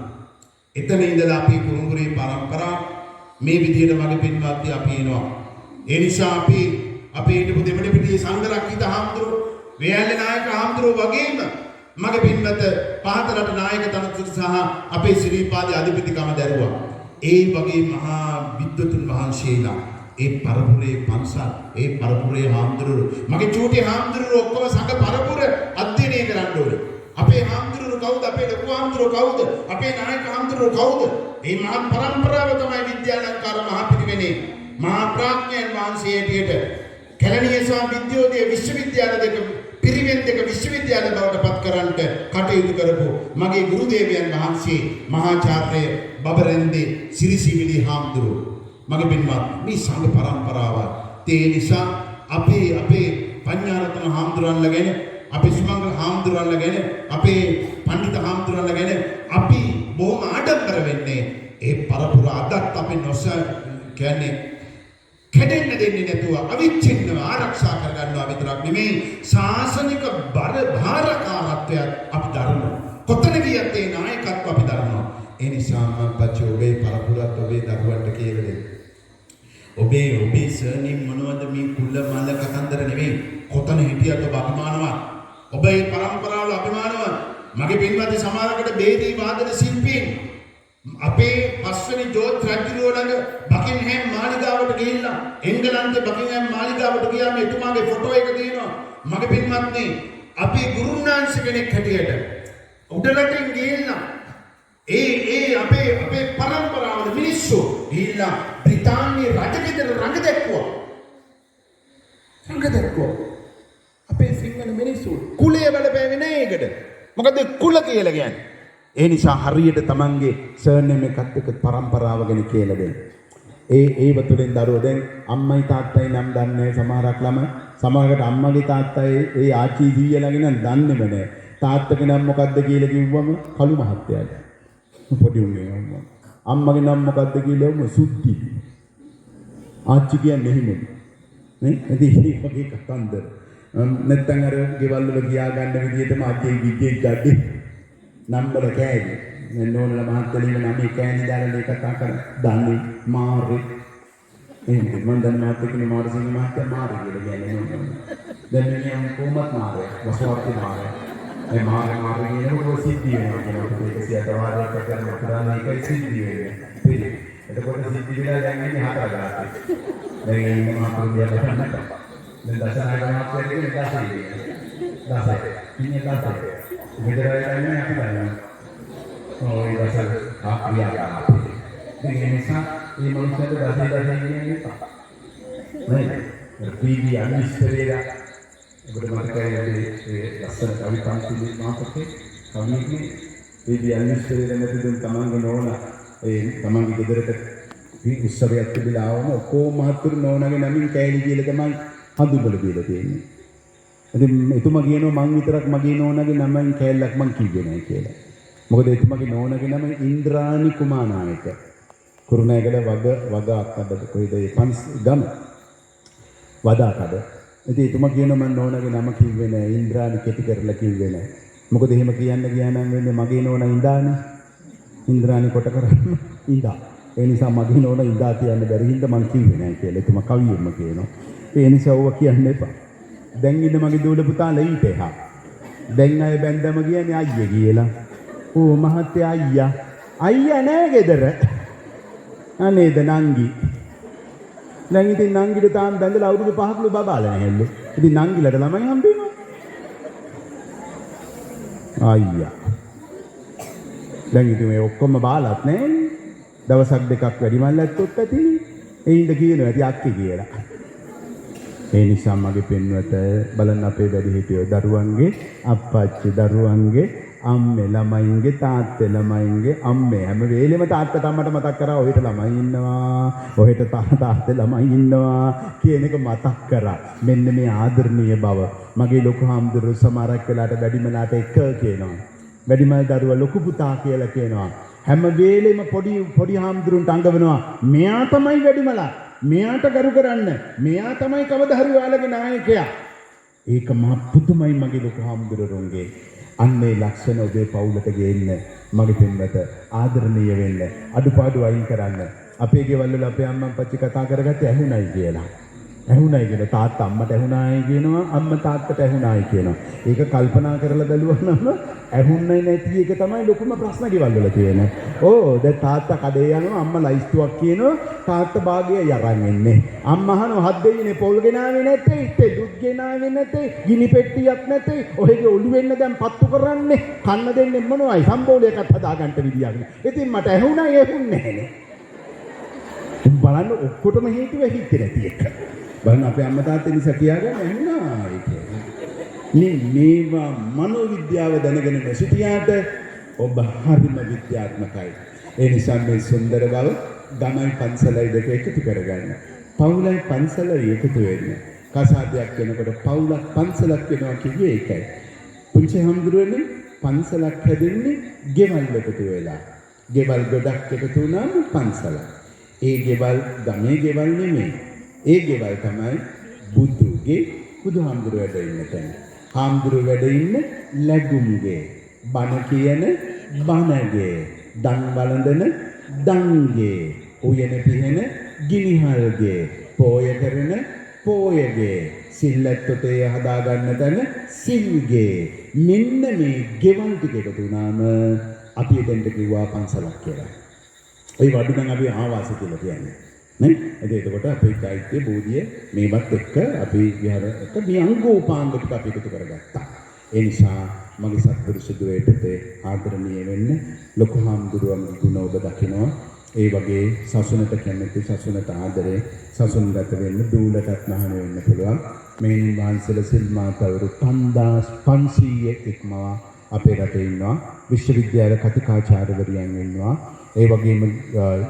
එතන ඉඳලා අපි කුරුඟුරේ පරම්පරාව මේ විදිහට මගේ පින්වත්නි අපි එනවා. ඒ නිසා අපි අපේ හිටපු දෙමළ පිටියේ සංඝරක්කිත හාමුදුරුවෝ වේහැල්ලේ නායක හාමුදුරුවෝ වගේම මගේ පින්වත පහතරට නායක තනතුර සහ අපේ ශ්‍රීපාදේ අධිපතිකම දැරුවා. ඒ වගේ මහා විද්වතුන් වහන්සේලා ඒ පරපුරේ පන්සල් ඒ පරපුරේ හාමුදුරුවෝ මගේ චූටි හාමුදුරුවෝ ඔක්කොම සංඝ පරපුර අධ්‍යයනය කරන්න ඕනේ. අපේ හාමුදුරුවෝ කවුද? අපේ ලොකු හාමුදුරුවෝ කවුද? අපේ නායක හාමුදුරුවෝ කවුද? මේ මහා පරම්පරාව තමයි විද්‍යාලංකාර මහා පිරිවෙනේ මහා ප්‍රඥයන් වහන්සේ හැටියට කැලණිය සහ විද්‍යෝදය විශ්වවිද්‍යාල දෙක පිරිවෙන් දෙක විශ්වවිද්‍යාල බවට පත් කරන්නට කටයුතු කරපු මගේ ගුරු දේවයන් වහන්සේ මහාචාර්ය බබරෙන්දේ සිරිසිවිලි හාමුදුරුවෝ මගේ පින්වත් මේ සංඝ පරම්පරාව තේ නිසා අපේ පඤ්ඤාරතන හාමුදුරන්ලා ගැන අපේ සුමංගල හාමුදුරන්ලා ගැන අපේ පඬිත හාමුදුරන්ලා ගැන අපි බොහොම ආඩම්බර වෙන්නේ ඒ පරපුර අදත් අපි කියන්නේ කැඩෙන්න දෙන්නේ නැතුව අවිච්ඡින්නව ආරක්ෂා කරගන්නවා විතරක් නෙමෙයි ශාසනික භාරකාරත්වයක් අපි දරනවා. කොතන ගියත් ඒ නායකත්ව අපි දරනවා. ඒ නිසා මම ඔබේ පරපුරත් ඔබේ දරුවන්ට කියලා දෙන්න. ඔබේ සර්නේම් මොනවද මේ කුල මල කතන්දර නෙමෙයි. කොතන හිටියත් ඔබ අභිමානවත්. ඔබේ පරම්පරාවල අභිමානවත්. මගේ පින්වත්නි සමහරකට බේදී වාදන ශිල්පීන් අපේ පස්වෙනි ජෝර්ජ් රජුරුව ළඟ බකින්හෑම් මාලිගාවට ගිහිල්ලා එංගලන්තේ බකින්හෑම් මාලිගාවට ගියාම එතුමාගේ ෆොටෝ එක තියෙනවා. මගේ පින්වත්නි අපේ ගුරුනාංශ කෙනෙක් හැටියට උඩරටින් ගිහිල්ලා ඒ අපේ පරම්පරාවල මිනිස්සු ගිහිල්ලා බ්‍රිතාන්‍ය රජගෙදර රඟ දැක්වුවා. අපේ සිංහල මිනිස්සු කුලයේ බලපෑවේ නෑ ඒකට. මොකද කුල කියලා කියන්නේ. ඒ නිසා හරියට තමන්ගේ සර්නෙම් එකත් එක්ක පරම්පරාව ගැන කියලා දෙන්න. ඒව තුළින් දරුවෝ දැන් අම්මයි තාත්තයි නම් දන්නේ සමහරක් ළමයි. සමහරකට අම්මගේ තාත්තයි ඒ ආච්චි දීයලාගේ නම් දන්නේම නෑ. තාත්තගේ නම මොකද්ද කියලා කිව්වම කළු මහත්තයාට. පොඩි උන්නේ අම්මා. අම්මගේ නම මොකද්ද කියලා වුම සුද්ධි. ආච්චි කියන්නේ එහෙමද? නේ? ඉතින් මේ වගේ කතන්දර. නැත්තම් අර ගෙවල් වල ගියා ගන්න විදිහටම අජේ විජේ ගඩේ නම්බර කෑලි. මේ නෝනල මහත්තයලිම නමේ කෑලි දාලා ඒක කතා කර දන්නේ මාරේ. එහෙනම් මම දැන් මාත්‍රිකනේ මාරසිංහ මහත්තයා මාරේ කියලා කියන්නේ. දැන් මෙන්න කොහොමත් මාරේ. වසවර්ති මාරේ. ඒ මාරේ කියනකොට සිද්ධිය වෙනවා කියනවා. ඒක සියත වාරයක් කරලා කරන්නේ ඒකයි සිද්ධිය වෙන්නේ. එතකොට සිද්ධිය වෙලා දැන් ඉන්නේ හතරකට. දැන් ඉන්නේ මාත්‍රිකයා කරන්නේ. දැන් දසනාග මහත්තයා කියන්නේ 10. ඉන්නේ 10. මෙදරයන්නේ අපි බලන්න. ඔය දසක ආපියා. ඒ නිසා මේ මොනසද දසේ කියන්නේ නේද? පීඩි අනිස්තරේලා ඔබට මතකයි ඒ ලස්සන කවි පන්ති මාතකේ කවියේ පීඩි අනිස්තරේලා නැතිනම් තමන්ගේ නෝන ඒ තමන්ගේ ගෙදරට උත්සවයක් තිබිලා ආවම ඔක්කොම මහත්තුරු නෝනගේ නමින් කෑලි කියලා තමයි හඳුබල දීලා තියෙන්නේ. ඉතින් එතුමා කියනවා මං විතරක් මගේ නෝනගේ නමෙන් කෑල්ලක් මං කිව්වේ නැහැ කියලා. මොකද එතුමාගේ නෝනගේ නම ඉන්ද්‍රානි කුමාරනායක. කුරුණෑගල වග අක්කඩ කොහෙද ඒ ගම වදාකඩ. ඉතින් එතුමා කියනවා මං නෝනගේ නම කිව්වේ නැහැ. ඉන්ද්‍රානි කෙටි කරලා කිව්වේ නැහැ. මොකද එහෙම කියන්න ගියා නම් වෙන්නේ මගේ නෝනා ඉඳානේ. ඉන්ද්‍රානි කොට කරන්නේ ඉඳා. ඒ නිසා මගේ නෝනා ඉඳා කියන්න බැරි හින්දා මං කිව්වේ නැහැ කියලා එතුමා කවියෙම කියනවා. ඒ නිසා ඕවා කියන්න එපා. දැන් ඉන්න මගේ දූල පුතා ලෙයිට එහා. දැන් අය බැන්දම කියන්නේ අයියේ කියලා. ඕ මහත්තයා අයියා. අයියා නෑ ගෙදර. අනේද නංගි. දැන් ඉතින් නංගිට තාම බැඳලා අවුරුදු 5කලු බබාලා නැහැලු. ඉතින් නංගිලට ළමයි හම්බෙනවා. අයියා. දැන් ඉතින් මේ ඔක්කොම බාලත් නෑනේ. දවසක් දෙකක් වැඩිමල් ඇත්තොත් ඇතිනේ. එයින්ද කියනවා ඇති අක්කේ කියලා. ඒ නිසා මගේ පෙන්වත බලන්න අපේ වැඩිහිටියෝ දරුවන්ගේ අප්පච්චි දරුවන්ගේ අම්මේ ළමයින්ගේ තාත්තේ ළමයින්ගේ අම්මේ හැම වෙලෙම තාත්තට අම්මට මතක් කරා ඔහෙට ළමයි ඉන්නවා ඔහෙට තාත්තේ ළමයි ඉන්නවා කියන එක මතක් කරා. මෙන්න මේ ආදරණීය බව මගේ ලොකු හාමුදුරුවෝ සමහරක් වෙලාවට වැඩිමලාට එක කියනවා. වැඩිමල් දරුවා ලොකු පුතා කියලා කියනවා. හැම වෙලෙම පොඩි හාමුදුරුවන්ට අඟවනවා මෙයා තමයි වැඩිමලා. මෙයාට ගරු කරන්න. මෙයා තමයි කවදා හරි ඔයාලගේ නායකයා. ඒක මහ පුදුමයි මගේ ලොකු හාමුදුරුවෝන්ගේ. අන්නේ ලක්ෂණ ඔබේ පවුලට ගේන්න මගේ පින්වත ආදරණීය වෙන්න. අඩුපාඩු අයින් කරන්න. අපේ ගෙවල් වල අපේ අම්මා අප්පච්චි කතා කරගත්තේ ඇහුණයි කියලා. ඇහුණයි කියන තාත්තා අම්මට ඇහුණායි කියනවා අම්මා තාත්තට ඇහුණායි කියනවා. ඒක කල්පනා කරලා බැලුවා නම් ඇහුන්නේ නැති එක තමයි ලොකුම ප්‍රශ්න ගෙවල් වල තියෙන්නේ. ඕ දැන් තාත්තා කඩේ යනවා අම්මා ලයිස්තුවක් කියනවා තාත්තා භාගය යරන් එන්නේ. අම්මා අහනවා හත් දෙයිනේ පොල් ගෙනාවේ නැත්තේ ඉත්තේ දුක් ගෙනාවේ නැත්තේ ගිනි පෙට්ටියක් නැත්තේ ඔහෙගේ ඔළුවෙන්න දැන් පත්තු කරන්නේ කන්න දෙන්නේ මොනවයි සම්බෝලයකට හදාගන්න විදියක් නෑ. ඉතින් මට ඇහුණා ඇහුන්නේ නැහනේ. බලන්න ඔක්කොටම හේතුව හිතේ නැති එක. බලන්න අපේ අම්මා තාත්තා නිසා කියාගන්න ඇහුණා ඒක. මේවා මනෝවිද්‍යාව දැනගෙන සිටියාට ඔබ හරිම විද්‍යාත්මකයි. ඒ නිසා මේ සුන්දර බව ගමයි පන්සලයි දෙක එකතු කරගන්න. පවුලයි පන්සලයි එකතු වෙන්න. කසාදයක් වෙනකොට පවුලක් පන්සලක් වෙනවා කිව්වේ ඒකයි. පුංචි හම්දුරනේ පන්සලක් හැදෙන්නේ ගෙවල් එකතු වෙලා. ගෙවල් ගොඩක් එකතු වුණාම පන්සලක්. ඒ ගෙවල් ගමේ ගෙවල් නෙමෙයි. ඒ ගෙවල් තමයි බුදුගේ බුදුහාමුදුරුවෝ වැඩ ඉන්න තැන. හාමුදුරුවෝ වැඩ ඉන්න ලැබුම්ගේ. බණ කියන බණගේ. දන් වළඳන දන්ගේ. උයන පිහන ගිනිහල්ගේ. පෝය කරන පෝයගේ. සිල්ලත්තේ හදා ගන්න තැන සිල්ගේ. මෙන්න මේ ගෙවල් ටික එකතු වුණාම අපි එතෙන්ට කිව්වා පන්සලක් කියලා. ওই වඩුගම් අපි ආවාස කියලා කියන්නේ. නේ? එතකොට අපේ චෛත්‍ය බෝධිය මේවත් එක්ක අපි විහාරයක මේ අංගෝපාංග ටික අපි එකතු කරගත්තා. ඒ නිසා මගේ සත්පුරුෂ දුවේට ආදරණීය වෙන්න ලොකු හාමුදුරුවන්ගේ ගුණ ඔබ දකිනවා. ඒ වගේ සසුනට කැමති සසුනට ආදරේ සසුන් ගත වෙන්න දූලටත් මහාන වෙන්න පුළුවන්. මෙයින් වහන්සේලා සිල් මාතවරු 5500 ඉක්මවා අපේ රටේ ඉන්නවා. විශ්වවිද්‍යාල කතිකාචාර්යවරියන් ඉන්නවා. ඒ වගේම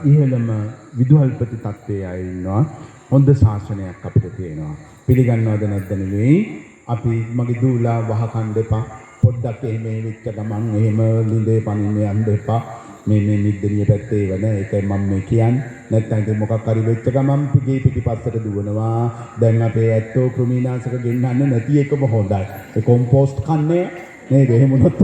ඉහළම විදුහල්පති තත්ත්වයේ අය ඉන්නවා. හොඳ ශාසනයක් අපිට තියෙනවා. පිළිගන්නවද නැද්ද නෙවෙයි. අපි මගේ දූලා වහකණ්ඩ එපා. පොඩ්ඩක් එහෙම වෙච්ච ගමන් එහෙම ලිඳේ පනින්න යන්න එපා. මේ නිද්දනිය පැත්තේ වෙන ඒකයි මම මේ කියන්නේ. නැත්නම් ඒක මොකක් හරි වෙච්ච ගමන් පිටේ පිටිපස්සට දුවනවා. දැන් අපේ ඇත්තෝ කෘමීනාශක ගෙන්නන්න නැති එකම හොඳයි. ඒ කොම්පෝස්ට් කන්නේ නේද? එහෙම වුණොත්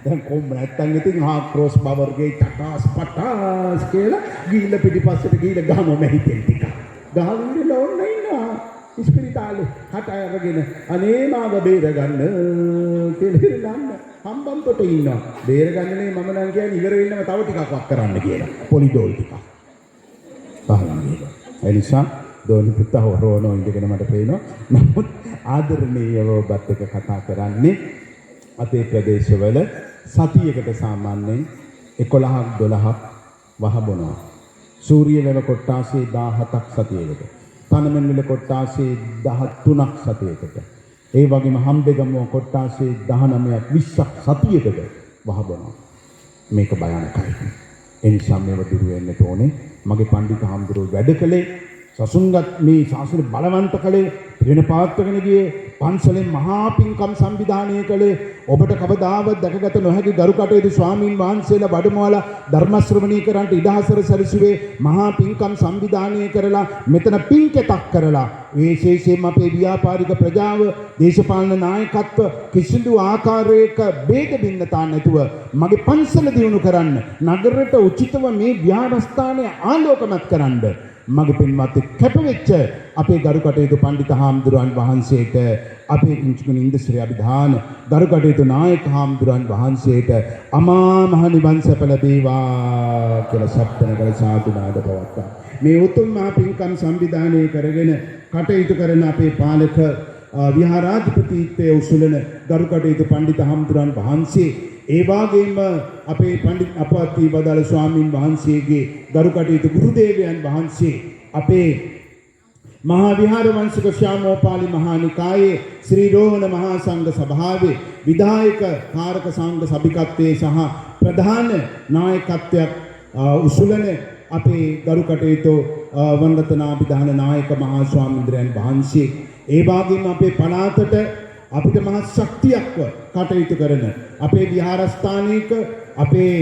දැන් කොම් නැත්තම් ඉතින් ක්‍රොස් බවර්ගේ ටටාස් පටාස් කියලා ගිහිල්ලා පිටිපස්සට ගිහිල්ලා ගහනවා මෙහිතෙන් ටික. ගහගෙන ඕන නෑ ඉස්පිරිතාලේ හට අරගෙන අනේ මාව බේරගන්න කියලා නන්න හම්බන්තොට ඉන්නවා. බේරගන්නනේ මම නම් කියන්නේ ඉවර වෙන්නම තව ටිකක් වක් කරන්න කියලා. පොලිඩෝල් ටිකක්. පහළන්නේ. ඒ නිසා දෝනි පුතා හොරෝනෝ ඉඳගෙන මට පේනවා. නමුත් ආදරණීයව ඔබත් එක්ක කතා කරන්නේ අපේ ප්‍රදේශවල සතියකට සාමාන්‍යයෙන් 11ක් 12ක් වහ බොනවා. සූර්ය වෙන කොට්ටාසේ 17ක් සතියකට. තනමෙන් වෙන කොට්ටාසේ 13ක් සතියකට. ඒ වගේම හම්බෙගමුව කොට්ටාසේ 19ක් 20ක් සතියකට වහ බොනවා. මේක භයානකයි. ඒ නිසා මේව දුරු වෙන්න ඕනේ. මගේ පඬිතු හාමුදුරුවෝ වැඩ කළේ සසුන්ගත් මේ ශාසන බලවන්ත කළේ වෙන පාත්‍රගෙන ගියේ පන්සලෙන් මහා පින්කම් සංවිධානය කළේ ඔබට කවදාවත් දැකගත නොහැකි ගරු කටයුතු ස්වාමීන් වහන්සේලා වැඩමවලා ධර්ම ශ්‍රවණී කරන්ට ඉඩහසර සැලසුවේ මහා පින්කම් සංවිධානය කරලා මෙතන පින්කෙතක් කරලා විශේෂයෙන්ම අපේ ව්‍යාපාරික ප්‍රජාව දේශපාලන නායකත්ව කිසිදු ආකාරයක ભેද බින්නතා නැතුව මගේ පන්සල දියුණු කරන්න නගරයට උචිතව මේ විහාරස්ථානය ආලෝකමත් කරන්න මගේ පින්වත් කැපවෙච්ච අපේ ගරු කටයුතු පඬිතු හාමුදුරුවන් වහන්සේට අපේ කිංචුකුණ ඉන්දශ්‍රී අභිධාන ගරු කටයුතු නායක හාමුදුරුවන් වහන්සේට අමා මහ නිවන් සැප ලැබේවා කියලා සත්‍යන කර සාදු නාද පවත්තා. මේ උතුම් මහ පින්කම් සංවිධානය කරගෙන කටයුතු කරන අපේ පාලක විහාරාධිපතිත්වයේ උසුලන ගරු කටයුතු පඬිතු හාමුදුරුවන් වහන්සේ ඒ වගේම අපේ පඬිත් අපවත්ී වදාළ ස්වාමින් වහන්සේගේ ගරු කටයුතු ගුරුදේවයන් වහන්සේ අපේ මහා විහාර වංශික ශ්‍යාමෝපාලි මහා නිකායේ ශ්‍රී රෝහණ මහා සංඝ සභාවේ විධායක කාරක සංඝ සභිකත්වයේ සහ ප්‍රධාන නායකත්වයක් උසුලන අපේ ගරු කටයුතු වන්දනාභිධාන නායක මහා ස්වාමීන්ද්‍රයන් වහන්සේ ඒ වගේම අපේ පළාතට අපිට මහා ශක්තියක්ව කටයුතු කරන අපේ විහාරස්ථානයක අපේ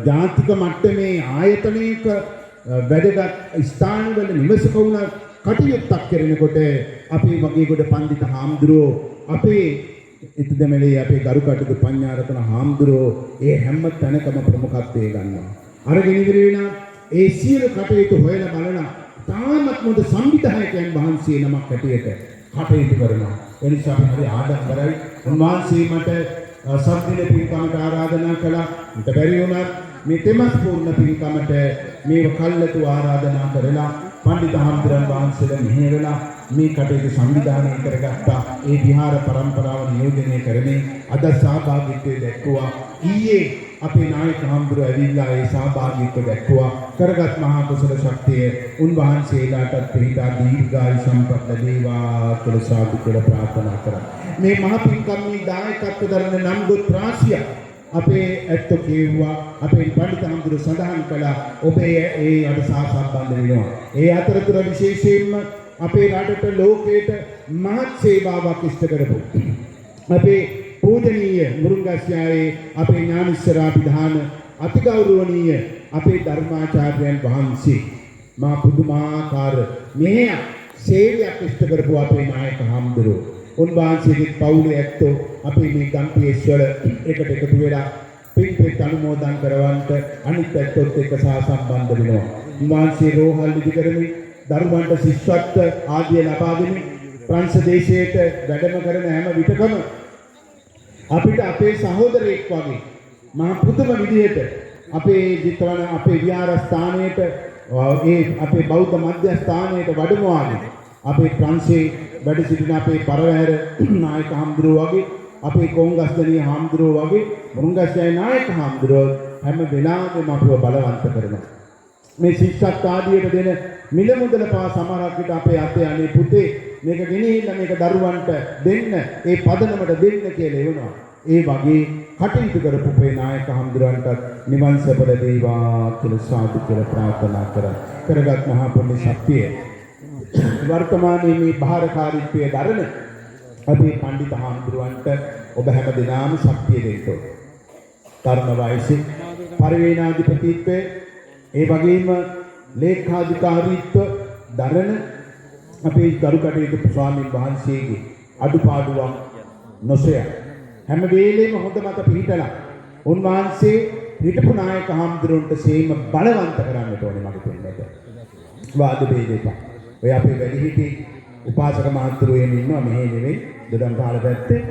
ජාතික මට්ටමේ ආයතනයක වැඩගත් ස්ථානවල නිවසක වුණා කටයුත්තක් කරනකොට අපේ වගේ කොට පඬිතු හාමුදුරුවෝ අපේ ඉදදමලේ අපේ ගරු කටයුතු පඤ්ඤාරතන හාමුදුරුවෝ ඒ හැම තැනකම ප්‍රමුඛත්වයේ ගන්නවා. අරගෙන ඉවර වෙන ඒ සියලු කටයුතු හොයලා බලන තාමත් මොකද සංවිධායකයන් වහන්සේ නමක් හැටියට කටයුතු කරනවා. එනිසා අපි ආඩම්බරයි. උන්වහන්සේ මට සත්දින පින්කමට ආරාධනා කළා. මට බැරි වුණත් මේ තෙමස් පූර්ණ පින්කමට මේව කල්ලාතු ආරාධනා කරලා පඬිතු හාමුදුරන් වහන්සේලා මෙහෙवला මේ කටයුතු සංවිධානය කරගත්තා. ඒ විහාර පරම්පරාව නියෝජනය කරමින් අද සහභාගීත්වය දැක්වුවා. ඊයේ අපේ නායක හාමුදුරුවෝ ඇවිල්ලා ඒ සහභාගීත්වය දැක්වුවා. කරගත් මහා කුසල ශක්තිය උන්වහන්සේලාටත් පිළිදා දීර්ඝායු සම්පත් ලැබේවා කියලා සාදු කියලා ප්‍රාර්ථනා කරා. මේ මහ පින්කම්මේ දායකත්ව දරන නම් ගොත් රාශිය අපේ ඇත්තෝ කියුවා අපේ පඬිතු හාමුදුරුවෝ සඳහන් කළා ඔබේ ඒ අද සහසම්බන්ධ වෙනවා. ඒ අතරතුර විශේෂයෙන්ම අපේ රටට ලෝකයට මහත් සේවාවක් ඉෂ්ට කරපු අපේ පූජනීය මුරුංගස්යායේ අපේ ඥානිස්සරාභිධාන අතිගෞරවනීය අපේ ධර්මාචාර්යයන් වහන්සේ මා පුදුමාකාර මෙහෙය සේවයක් ඉෂ්ට කරපු අපේ නායක හාමුදුරුවෝ උන්වහන්සේගේ පවුලේ ඇත්තෝ අපේ මේ ගම්පියස්වල එකට එකතු වෙලා පින්පෙත් අනුමෝදන් කරවන්නට අනිත් ඇත්තොත් එක්ක සහසම්බන්ධ වෙනවා. උන්වහන්සේ රෝහල් ඉදි කරමින් දරුවන්ට ශිෂ්‍යත්ව ආදිය ලබා දෙමින් ප්‍රංශ දේශයට වැඩම කරන හැම විටකම අපිට අපේ සහෝදරයෙක් වගේ මහා පුදුම විදිහට අපේ ජිතවන අපේ විහාරස්ථානයේට ඒ අපේ බෞද්ධ මධ්‍යස්ථානයේට වැඩමවාගෙන අපේ ප්‍රංශේ වැඩ සිටින අපේ පරවැර නායක හාමුදුරුවෝ වගේ අපේ කොංගස්දනීය හාමුදුරුවෝ වගේ මුරුංගස්යයි නායක හාමුදුරුවෝ හැම වෙලාවෙම අපව බලවන්ත කරනවා. මේ ශිෂ්‍යත්ව ආදියට දෙන මිල මුදල පා සමහරක් විට අපේ අතේ අනේ පුතේ මේක ගෙනිහිල්ලා මේක දරුවන්ට දෙන්න ඒ පදනමට දෙන්න කියලා එවනවා. ඒ වගේ කටයුතු කරපු අපේ නායක හාමුදුරන්ටත් නිවන් සප ලැබේවා කියලා සාදු කියලා ප්‍රාර්ථනා කරගත් මහා පුණ්‍ය ශක්තිය වර්තමානයේ මේ භාරකාරීත්වයේ දරන අපේ පඬිත හාමුදුරන්ට ඔබ හැම දිනම ශක්තිය දෙන්න ඕන. තරුණ වයසේ පරිවේනාධිපතිත්වයේ ඒ වගේම ලේඛාධිකාරීත්ව දරන අපේ ගරු කටයුතු ස්වාමීන් වහන්සේගේ අඩුපාඩුවක් නොසොයා හැම වෙලේම හොඳ මත පිහිටලා උන්වහන්සේ හිටපු නායක හාමුදුරන්ට සේම බලවන්ත කරන්නට ඕනේ මගේ තුන්නට. වාද බේදෙපා. ඔය අපේ වැඩිහිටි උපාසක මහත්තුරුවෙන් ඉන්නවා මෙහෙ නෙවෙයි දොඩම් පාල පැත්තේ.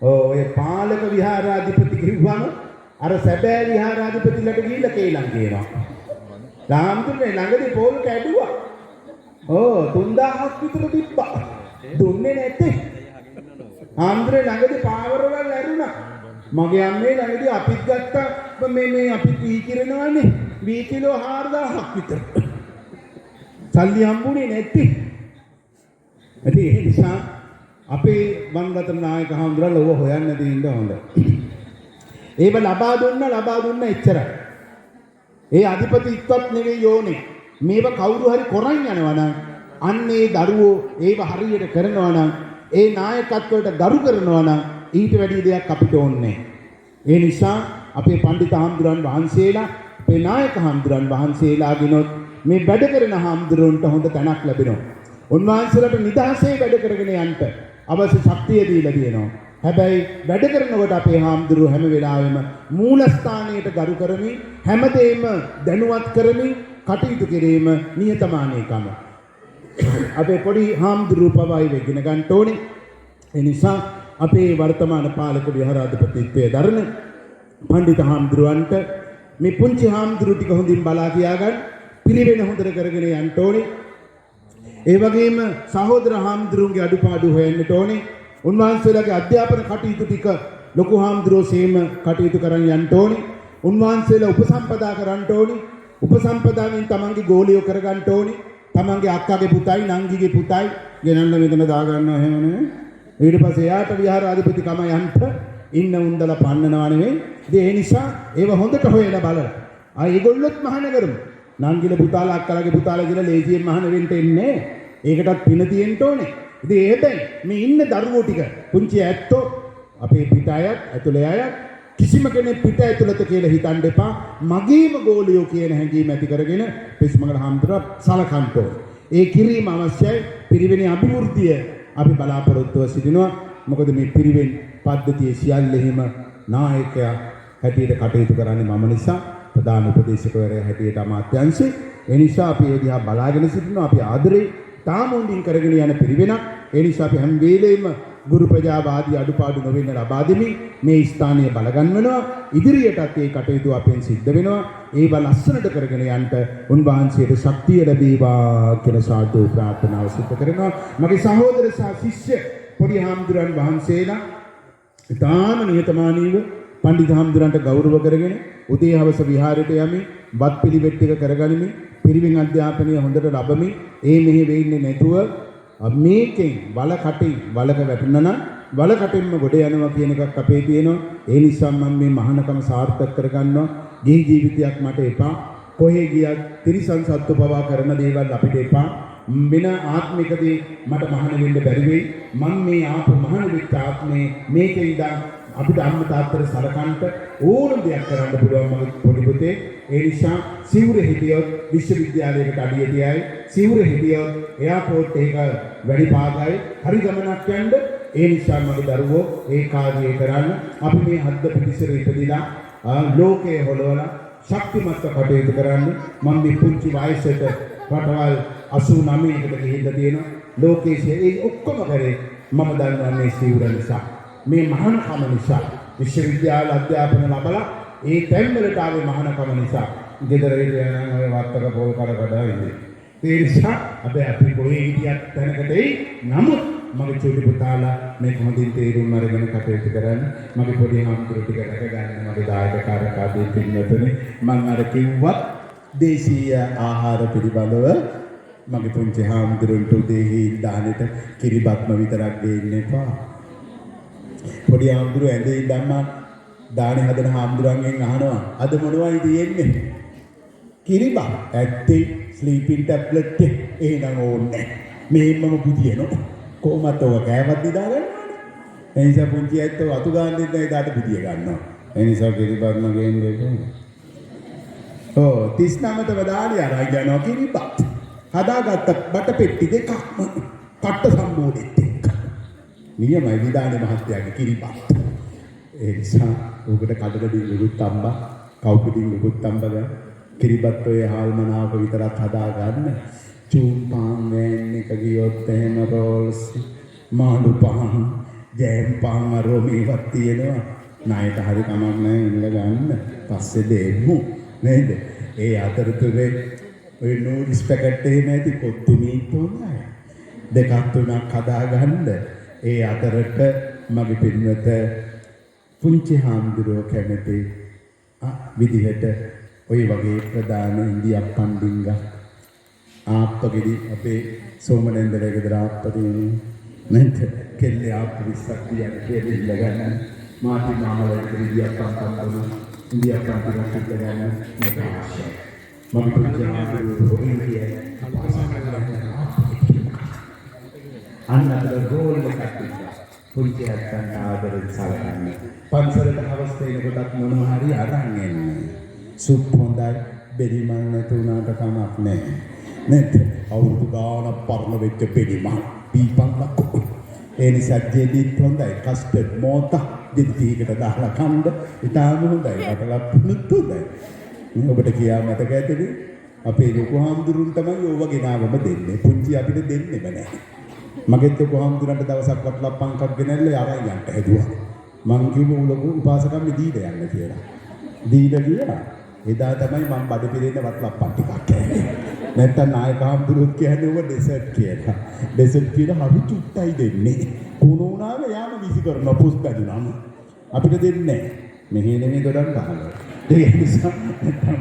ඔය පාලක විහාරාධිපති කිව්වම අර සැබෑ විහාරාධිපතිලට ගිහිල්ලා කේලම් කියනවා. රාම්තුනේ ළඟදී පොල් කැඩුවා. 3000ක් විතර තිබ්බා. දුන්නේ නැත්තේ. ආන්ද්‍රේ ළඟදී පාවරවල් ඇරුණා. මගේ අම්මේ ළඟදී අපිත් ගත්තා මේ අපි වී කිරනවානේ. වී කිලෝ 4000ක් විතර. සල්ලි හම්බුනේ නැත්තේ. ඒ නිසා අපේ වන්දතර නායක හාමුදුරුවෝ ඔව හොයන්න දෙන්න හොඳ. ඒව ලබා දුන්න එච්චරයි. ඒ අධිපතිත්වත් නෙවෙයි යෝනේ. මේව කවුරු හරි කරන් යනවා නම් අන්නේ දරුවෝ ඒව හරියට කරනවා නම් ඒ නායකත්වයට ගරු කරනවා නම් ඊට වැඩි දෙයක් අපිට ඕනේ. ඒ නිසා අපේ පඬිත හාමුදුරන් වහන්සේලා අපේ නායක හාමුදුරන් වහන්සේලාගෙනොත් මේ වැඩ කරන හාමුදුරුවන්ට හොඳ තැනක් ලැබෙනවා. උන්වහන්සේලාට නිදහසේ වැඩ කරගෙන යන්න අවශ්‍ය ශක්තිය දීලා තියෙනවා. හැබැයි වැඩ කරනකොට අපේ හාමුදුරුවෝ හැම වෙලාවෙම මූලස්ථානයට ගරු කරමින් හැමදේම දැනුවත් කරමින් කටයුතු කිරීම නියතමානීකම. අපේ පොඩි හාමුදුරුවෝ පවයි වෙගෙන ගන්න ඕනේ. ඒ නිසා අපේ වර්තමාන පාලක විහාරාධිපතිත්වයේ දරන පඬිත හාමුදුරුවන්ට මේ පුංචි හාමුදුරුවෝ ටික හොඳින් බලා කියා ගන්න පිළිවෙල හොඳට කරගෙන යන්න ඕනේ. ඒ වගේම සහෝදර හාමුදුරුවන්ගේ අඩුපාඩු හොයන්නට ඕනේ. උන්වහන්සේලාගේ අධ්‍යාපන කටයුතු ටික ලොකු හාමුදුරුවෝ සේම කටයුතු කරන් යන්න ඕනේ. උන්වහන්සේලා උපසම්පදා කරන්න ඕනේ. උපසම්පදාවෙන් තමන්ගේ ගෝලියෝ කරගන්න ඕනේ. තමන්ගේ අක්කාගේ පුතයි නංගිගේ පුතයි ගෙනල්ලා මෙතන දා ගන්නවා එහෙම නෙමෙයි. ඊට පස්සේ යාට විහාරාධිපති කම යන්න ඉන්න උන්දලා පන්නනවා නෙමෙයි. ඒ නිසා ඒව හොඳට හොයලා බලලා. ඒගොල්ලොත් මහාන කරමු. නංගිල පුතාලා අක්කලාගේ පුතාලා කියලා ලේසියෙන් මහාන වෙන්න එන්නේ. ඒකටත් පින තියෙන්න ඕනේ. ඉතින් ඒකෙන් මේ ඉන්න දරුවෝ ටික පුංචි ඇත්තෝ අපේ පිට අයත් ඇතුලේ අයත් කිසිම කෙනෙක් පිට ඇතුළත කියලා හිතන්න එපා. මගේම ගෝලියෝ කියන හැඟීම ඇති කරගෙන පිස්මගල හාමුදුරුවෝ සලකන්න ඕනේ. ඒ කිරීම අවශ්‍යයි. පිරිවෙනේ අභිවෘද්ධිය අපි බලාපොරොත්තුව සිටිනවා. මොකද මේ පිරිවෙන් පද්ධතියේ සියල්ලෙහිම නායකයා හැටියට කටයුතු කරන්නේ මම නිසා ප්‍රධාන උපදේශකවරයා හැටියට අමාත්‍යාංශේ. ඒ නිසා අපි ඒ දිහා බලාගෙන සිටිනවා. අපි ආදරේ තාම හොඳින් කරගෙන යන පිරිවෙනක්. ඒ නිසා අපි හැම වෙලේම ගුරු ප්‍රජාවාදී අඩුපාඩු නොවෙන්න ලබා දෙමින් මේ ස්ථානීය බලගන්වනවා. ඉදිරියටත් ඒ කටයුතු අපෙන් සිද්ධ වෙනවා. ඒව ලස්සනට කරගෙන යන්න උන්වහන්සේට ශක්තිය ලැබේවා කියලා සාදු ප්‍රාර්ථනාව සිදු කරනවා. මගේ සහෝදර සහ ශිෂ්‍ය පොඩි හාමුදුරන් වහන්සේලා ඊටාම නිහතමානීව පඬිත් හාමුදුරන්ට ගෞරව කරගෙන උදේ හවස විහාරයට යමින් වත් පිළිවෙත් ටික කරගනිමින් පිරිවෙන් අධ්‍යාපනය හොඳට ලැබමින් ඒ මෙහි වෙන්නේ නැතුව මේකෙන් වල කටින් වලක වැටුණා නම් වල කටින්ම ගොඩ යනවා කියන එකක් අපේ තියෙනවා. ඒ නිසා මම මේ මහානකම සාර්ථක කරගන්නවා. ගිහි ජීවිතයක් මට එපා. කොහේ ගියත් තිරිසන් සත්තු පවා කරන දේවල් අපිට එපා. වෙන ආත්මිකදී මට මහාන වෙන්න බැරි වෙයි. මම මේ ආපු මහාන වෙච්ච ආත්මේ මේකේ ඉඳන් අපිට අම්ම තාත්තට සලකන්ට ඕනම දෙයක් කරන්න පුළුවන් මගේ පොඩි පුතේ. ඒ නිසා සිවුරේ හිටියොත් විශ්වවිද්‍යාලයකට අඩිය තියයි. සිවුරේ හිටියොත් එයාපෝට් එක වැඩි පාගයි. හරි ගමනක් යන්න. ඒ නිසා මගේ දරුවෝ ඒ කාර්යය කරන්න අපි මේ හද්ද පිටිසර ඉපදිලා ලෝකයේ හොලවලා ශක්තිමත්ව කටයුතු කරන්න. මම මේ පුංචි වයසට රටවල් 89කට ගිහිල්ලා තියෙනවා. ලෝකයේ ඒ ඔක්කොම කරේ මම දන්නවා මේ සිවුර නිසා. මේ මහානකම නිසා විශ්වවිද්‍යාල අධ්‍යාපන ලැබලා ඒ තැන්වලට ආවේ මහානකම නිසා. ගෙදර හිටියනම් ඔය වත්තක පොල් කඩ ඉන්නේ. ඒ නිසා අපි කොහේ හිටියත් තැනකට එයි. නමුත් මගේ චූටි පුතාලා මේක හොඳින් තේරුම් අරගෙන කටයුතු කරන්න. මගේ පොඩි හාමුදුරුවෝ ටික රැක ගන්න මගේ දායකකාරක ආදී පින්නතුනේ මම අර කිව්වත් දේශීය ආහාර පිළිබඳව මගේ පුංචි හාමුදුරුවන්ට උදේ දානෙට කිරිබත්ම විතරක් දෙන්න එපා. පොඩි හාමුදුරුවෝ ඇඳේ ඉඳන්ම දානේ හදන හාමුදුරන්ගෙන් අහනවා අද මොනවයි තියෙන්නේ? කිරිබත්. ඇත්තේ ස්ලීපින් ටැබ්ලට් එක. එහෙනම් ඕනේ. මෙහෙමම පුදියනවා. කොහොමද ඔය කෑවත් දිදා ගන්නවනේ. ඒ නිසා පුංචි ඇත්තෝ අතු ගන්න දෙන්න එදාට පුදිය ගන්නවා. ඒ නිසා කිරිබත්ම ගේන්නේ කොහොමද? 39ටම දානේ අරයි යනවා කිරිබත්. හදාගත්ත බට පෙට්ටි දෙකක්ම කට්ට සම්බෝධෙත් එක්ක. නියමයි විදානේ මහත්තයාගේ කිරිබත්. ඒ නිසා උකට කඩකඩින් උගුත් තම්බා කවුපිටින් උගුත් තම්බා කිරිබත් ඔය හාල්මනාවක විතරක් හදා ගන්න. චූන් පාන් වෑන් එක ගියොත් එහෙම රෝල්ස් මාළු පාන් ජෑම් පාන් රෝමීවත් තියෙනවා. ණයට හරි කමක් නැහැ ඉන්න ගන්න. පස්සේ දෙමු නේද? ඒ අතරතුරේ ඔය නූඩ්ස් පැකට් එහෙම ඇති කොත්තු මීත් උනාය. දෙකක් තුනක් හදා ගන්න. ඒ අතරට මගේ පින්වත පුංචි හාමුදුරුවෝ කැමති විදිහට ඔය වගේ ප්‍රධාන ඉන්දියාප්පන් ඩිංග ආප්පගෙඩි අපේ සෝමනන්දර ගෙදර ආප්ප තියෙනවා නේද? කෙල්ලේ ආප්ප 20ක් තියන කෙල්ල ඉල්ල ගන්න. මාටි මාමලට ඉන්දියාප්පන් කපනවා. ඉන්දියාප්පන් ටිකක් ඉල්ල ගන්න මේක අවශ්‍යයි. මම පුංචි හාමුදුරුවෝ ඔබේ අන්නතර ගෝල් එකක් තිබ්බා. පුංචි හත්තන්ට ආදරෙන් සලකන්න. පන්සලට හවස් වෙනකොටත් මොනවා හරි අරන් එන්න. සුප් හොඳයි බෙරිමන් නැතුණාට කමක් නැහැ. නේද? අවුරුදු ගානක් පරණ වෙච්ච බෙරිමන් පීපන් ලක්කෝ. ඒ නිසා ජෙලිත් හොඳයි කස්ටඩ් මෝත දෙතිකට දාලා කන්න. ඉතාලම හොඳයි. රටලප්පුනුත් හොඳයි. ඔබට කියා මතක ඇතිනේ අපේ ලොකු හාමුදුරුන් තමයි ඕව ගෙනාවම දෙන්නේ. පුංචි අපිට දෙන්නෙම නැහැ. මගෙත් ලොකු හාමුදුරන්ට දවසක් වත්ලප්පන් එකක් ගෙනල්ලා අරන් යන්න හැදුවා. මං කිව්ව ලොකු උපාසකම් දීලා යන්න කියලා. දීලා ගියා. එදා තමයි මම බඩ පිරෙන්න වත්ලප්පන් ටිකක් කෑවේ. නැත්තම් නායක හාමුදුරුවෝ කියන්නේ ඔබ ඩෙසර්ට් කියලා. ඩෙසර්ට් කියලා හරි චුට්ටයි දෙන්නේ. කුණු උනාම යාම විසි කරන පුස් බැදුනම. අපිට දෙන්නේ නැහැ. මෙහි නෙමෙයි ගොඩක් ගහනවා. ඒ නිසා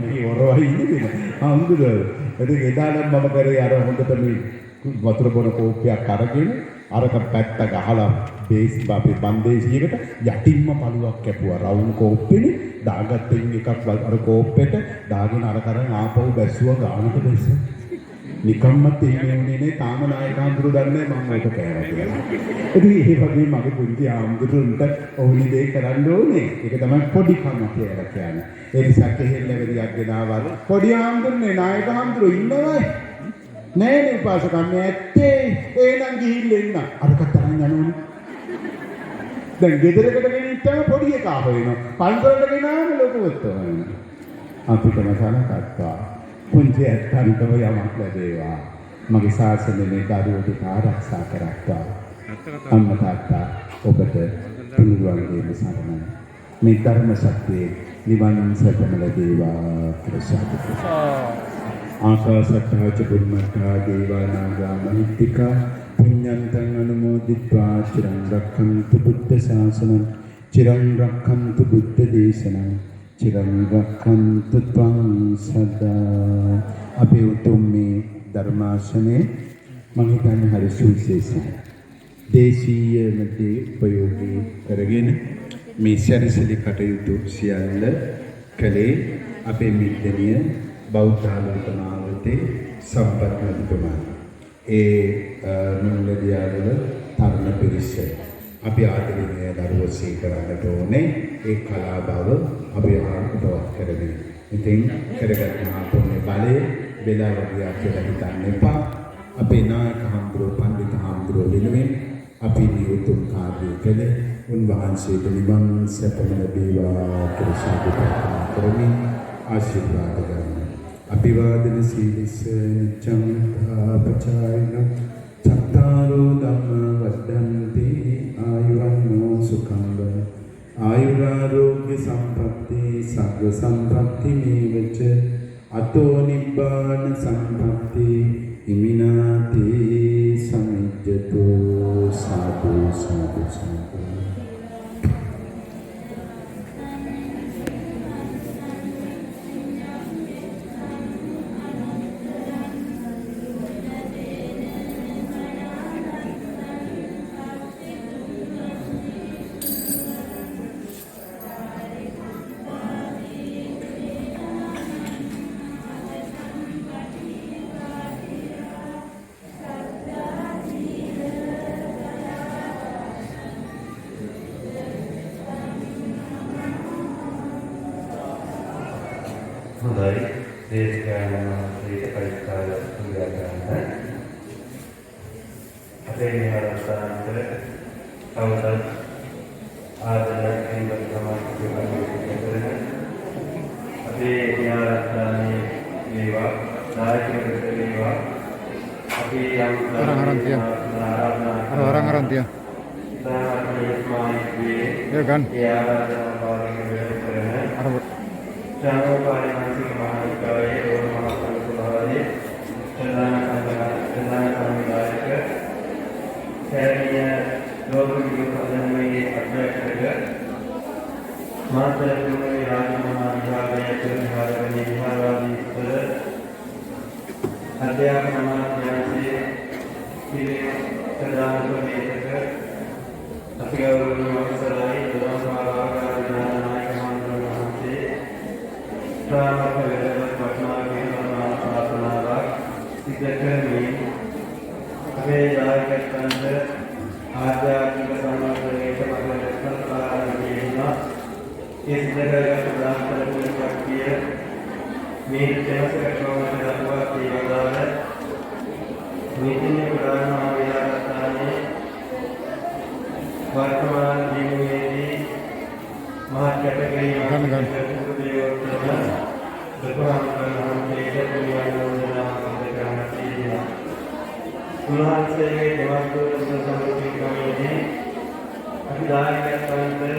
මේ වරවයි ඉන්නේ. හාමුදුරුවෝ ඒක එදානම් මම කරේ අර හොඳට මේ වතුර බොන කෝප්පයක් අරගෙන අරක පැත්ත ගහලා බේස් අපේ බන්දේසියකට යටින්ම පළුවක් කැපුවා රවුම් කෝප්පෙනේ දාගත්තෙන් එකක් අර කෝප්පෙට දාගෙන අර කරන් ආපහු බැස්සුවා ගානට බැස්ස නිකම්මත් එහෙම උනේ නේ තාම නායක හඳුරු දන්නේ මම ඒක කෑවා කියලා. ඉතින් ඒ වගේ මගේ පුංචි ආම්දුරුන්ට ඕනි දේ කරන්න ඕනේ. ඒක තමයි පොඩි කම කියලා කියන්නේ. ඒ නිසා කෙහෙල් ලැබෙරියක් ගෙනාවා පොඩි ආම්දුරුනේ නායක හඳුරු ඉන්නවයි. නෑ නේ උපාසකම් ඇත්තේ එහෙනම් ගිහිල්ලා ඉන්න අරකට අරන් යනෝනේ. දැන් ගෙදරකට ගෙනිච්චාම පොඩි එකා හොයනවා. පන්සලට ගෙනාම ලොකුවත් හොයනවා. අපිටම සලකත්තා. පුංචි ඇත්තන්ටම යමක් ලැබේවා. මගේ ශාසනයේ දරුවෝ ආරක්ෂා කරත්තා. අම්මා තාත්තා ඔබට පිළිවන් දෙන්න සරණයි. මේ ධර්ම ශක්තිය නිවන් සැපම ලැබේවා කියලා සාදුකා. ආකාශත්තා ච බුම්මත්තා දේවානාගා මහිත්‍තිකා පුඤ්ඤන්තං අනුමෝදිत्वा චිරං රක්ඛන්තු බුද්ධ ශාසනං චිරං රක්ඛන්තු බුද්ධ දේශනං චිරං රක්ඛන්තු ත්වං සදා. අපේ උතුම් මේ ධර්මාසනේ මම හිතන්නේ හරි සුවිශේෂයි. දේශීය මැදේ ප්‍රයෝගී කරගෙන මේ සැරසිලි කටයුතු සියල්ල කළේ අපේ මිත්‍රණිය බෞද්ධ ආලෝකනාවතේ සම්පත් මැතිතුමා. ඒ නුඹදියාවල තරුණ පිරිස අපි ආදරණීය දරුවෝ සීකරන්නට ඕනේ. ඒ කලාබව අපි ආරම්භවත් කරගෙන. ඉතින් කරගත් මහත්මේ බලය වෙලාවදී කියලා හිතන්න එපා. අපේ නායක හඳුරෝ පඬිත හඳුරෝ වෙනුවෙන් අපි මේ උතුම් කාර්යය කළේ උන්වහන්සේට නිවන් සැපම ලැබේවා කියලා සාදුකාරය කරමින් ආශිර්වාද කරනවා. අභිවාදන සීලිස චම්පාපචායන චත්තාරෝ ධම්ම වද්දන්ති ආයුරන්නෝ සුඛං ආයුරාරෝග්‍ය සම්පatti සග්ග සම්පatti මේවච අතෝ නිබ්බාන සම්පatti ඉමිනාති සමිජ්ජතෝ සාදු සාදු සාදු. හොඳයි දේශකයන්න් වහන්සේට පරිස්කාර සුන්දර ගන්න. අපේ විහාරස්ථානවල අවසන් ආදරයෙන් තමයි කරන අපේ විහාරස්ථානයේ වේවා දායකයෙකුට වේවා අපි යම් Orang-orang Ya kan? Jangan masih mahasiswa orang mahasiswa Jangan kami belajar. Saya dua juga menjadi advisor. Masa kami rajin mahasiswa Tuhan ini hari ada nama yang pilih sedang berbicara. Tapi kalau masalah lain dalam masalah dengan naik kemana nanti, selama berjalan pernah kita masalah tidak kami, kami dah katakan ada kita sama dengan masalah para ini, इस जगह का प्रदान करने का किया मेरे जैसे कठोर हुआ कि बदल मीटिंग में प्रदान मामला बताने वर्तमान दिन में भी महाकैटेगरी दुकान पर हम लेकर दुनिया में योजना करना चाहिए सुनार से दिमाग को समझने की कमी अभिदाय के अंदर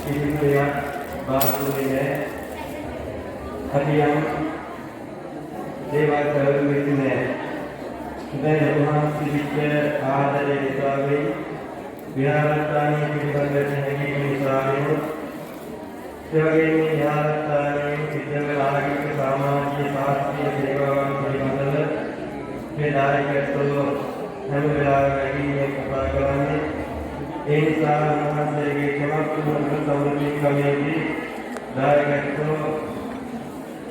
इसलिए बात हुई है अभी हम देवा सर्विस में वहाँ से आदर इसावी विहारस्थानी की बंदर की इसावी सेवगे में विहारस्थानी विद्यालय आगे के सामाजिक शास्त्रीय सेवाओं की बंदर विदाई के तो हम विदाई में पता कराने एक साल से ये जमात समृद्धि कमेटी दायित्व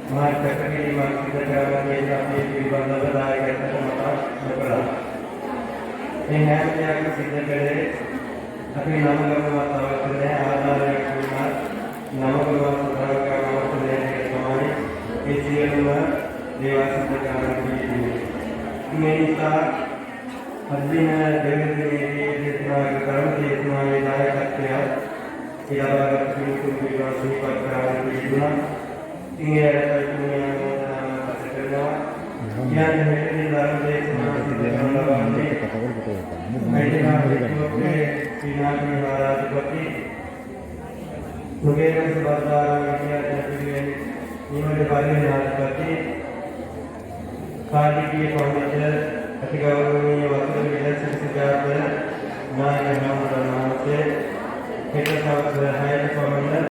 महाकैटेगरी मार्केट के साथी विभाग दायित्व मता नकरा इन है क्या कि सिद्ध करे अपनी नाम का माता ने आधार के नाम का सुधार का नाम से समानी इसी में देवासित करने की मेरी साथ अजीम देवदेव ने जितना कर्म से इतना विदाई करते हैं कि अब अपनी कुछ विवादी पर कराने की दुआ ये दुनिया में नाम करना या मेरे दारू से समाज में मेरे नाम के सीना की महाराजपति मुझे इस बाजार में किया जाते इन्होंने बारे में राजपति खाली की फाउंडेशन अतिगौरवनीय वस्त्र विलक्षण सिद्धार्थ नायक नाम से हित है प्रबंधन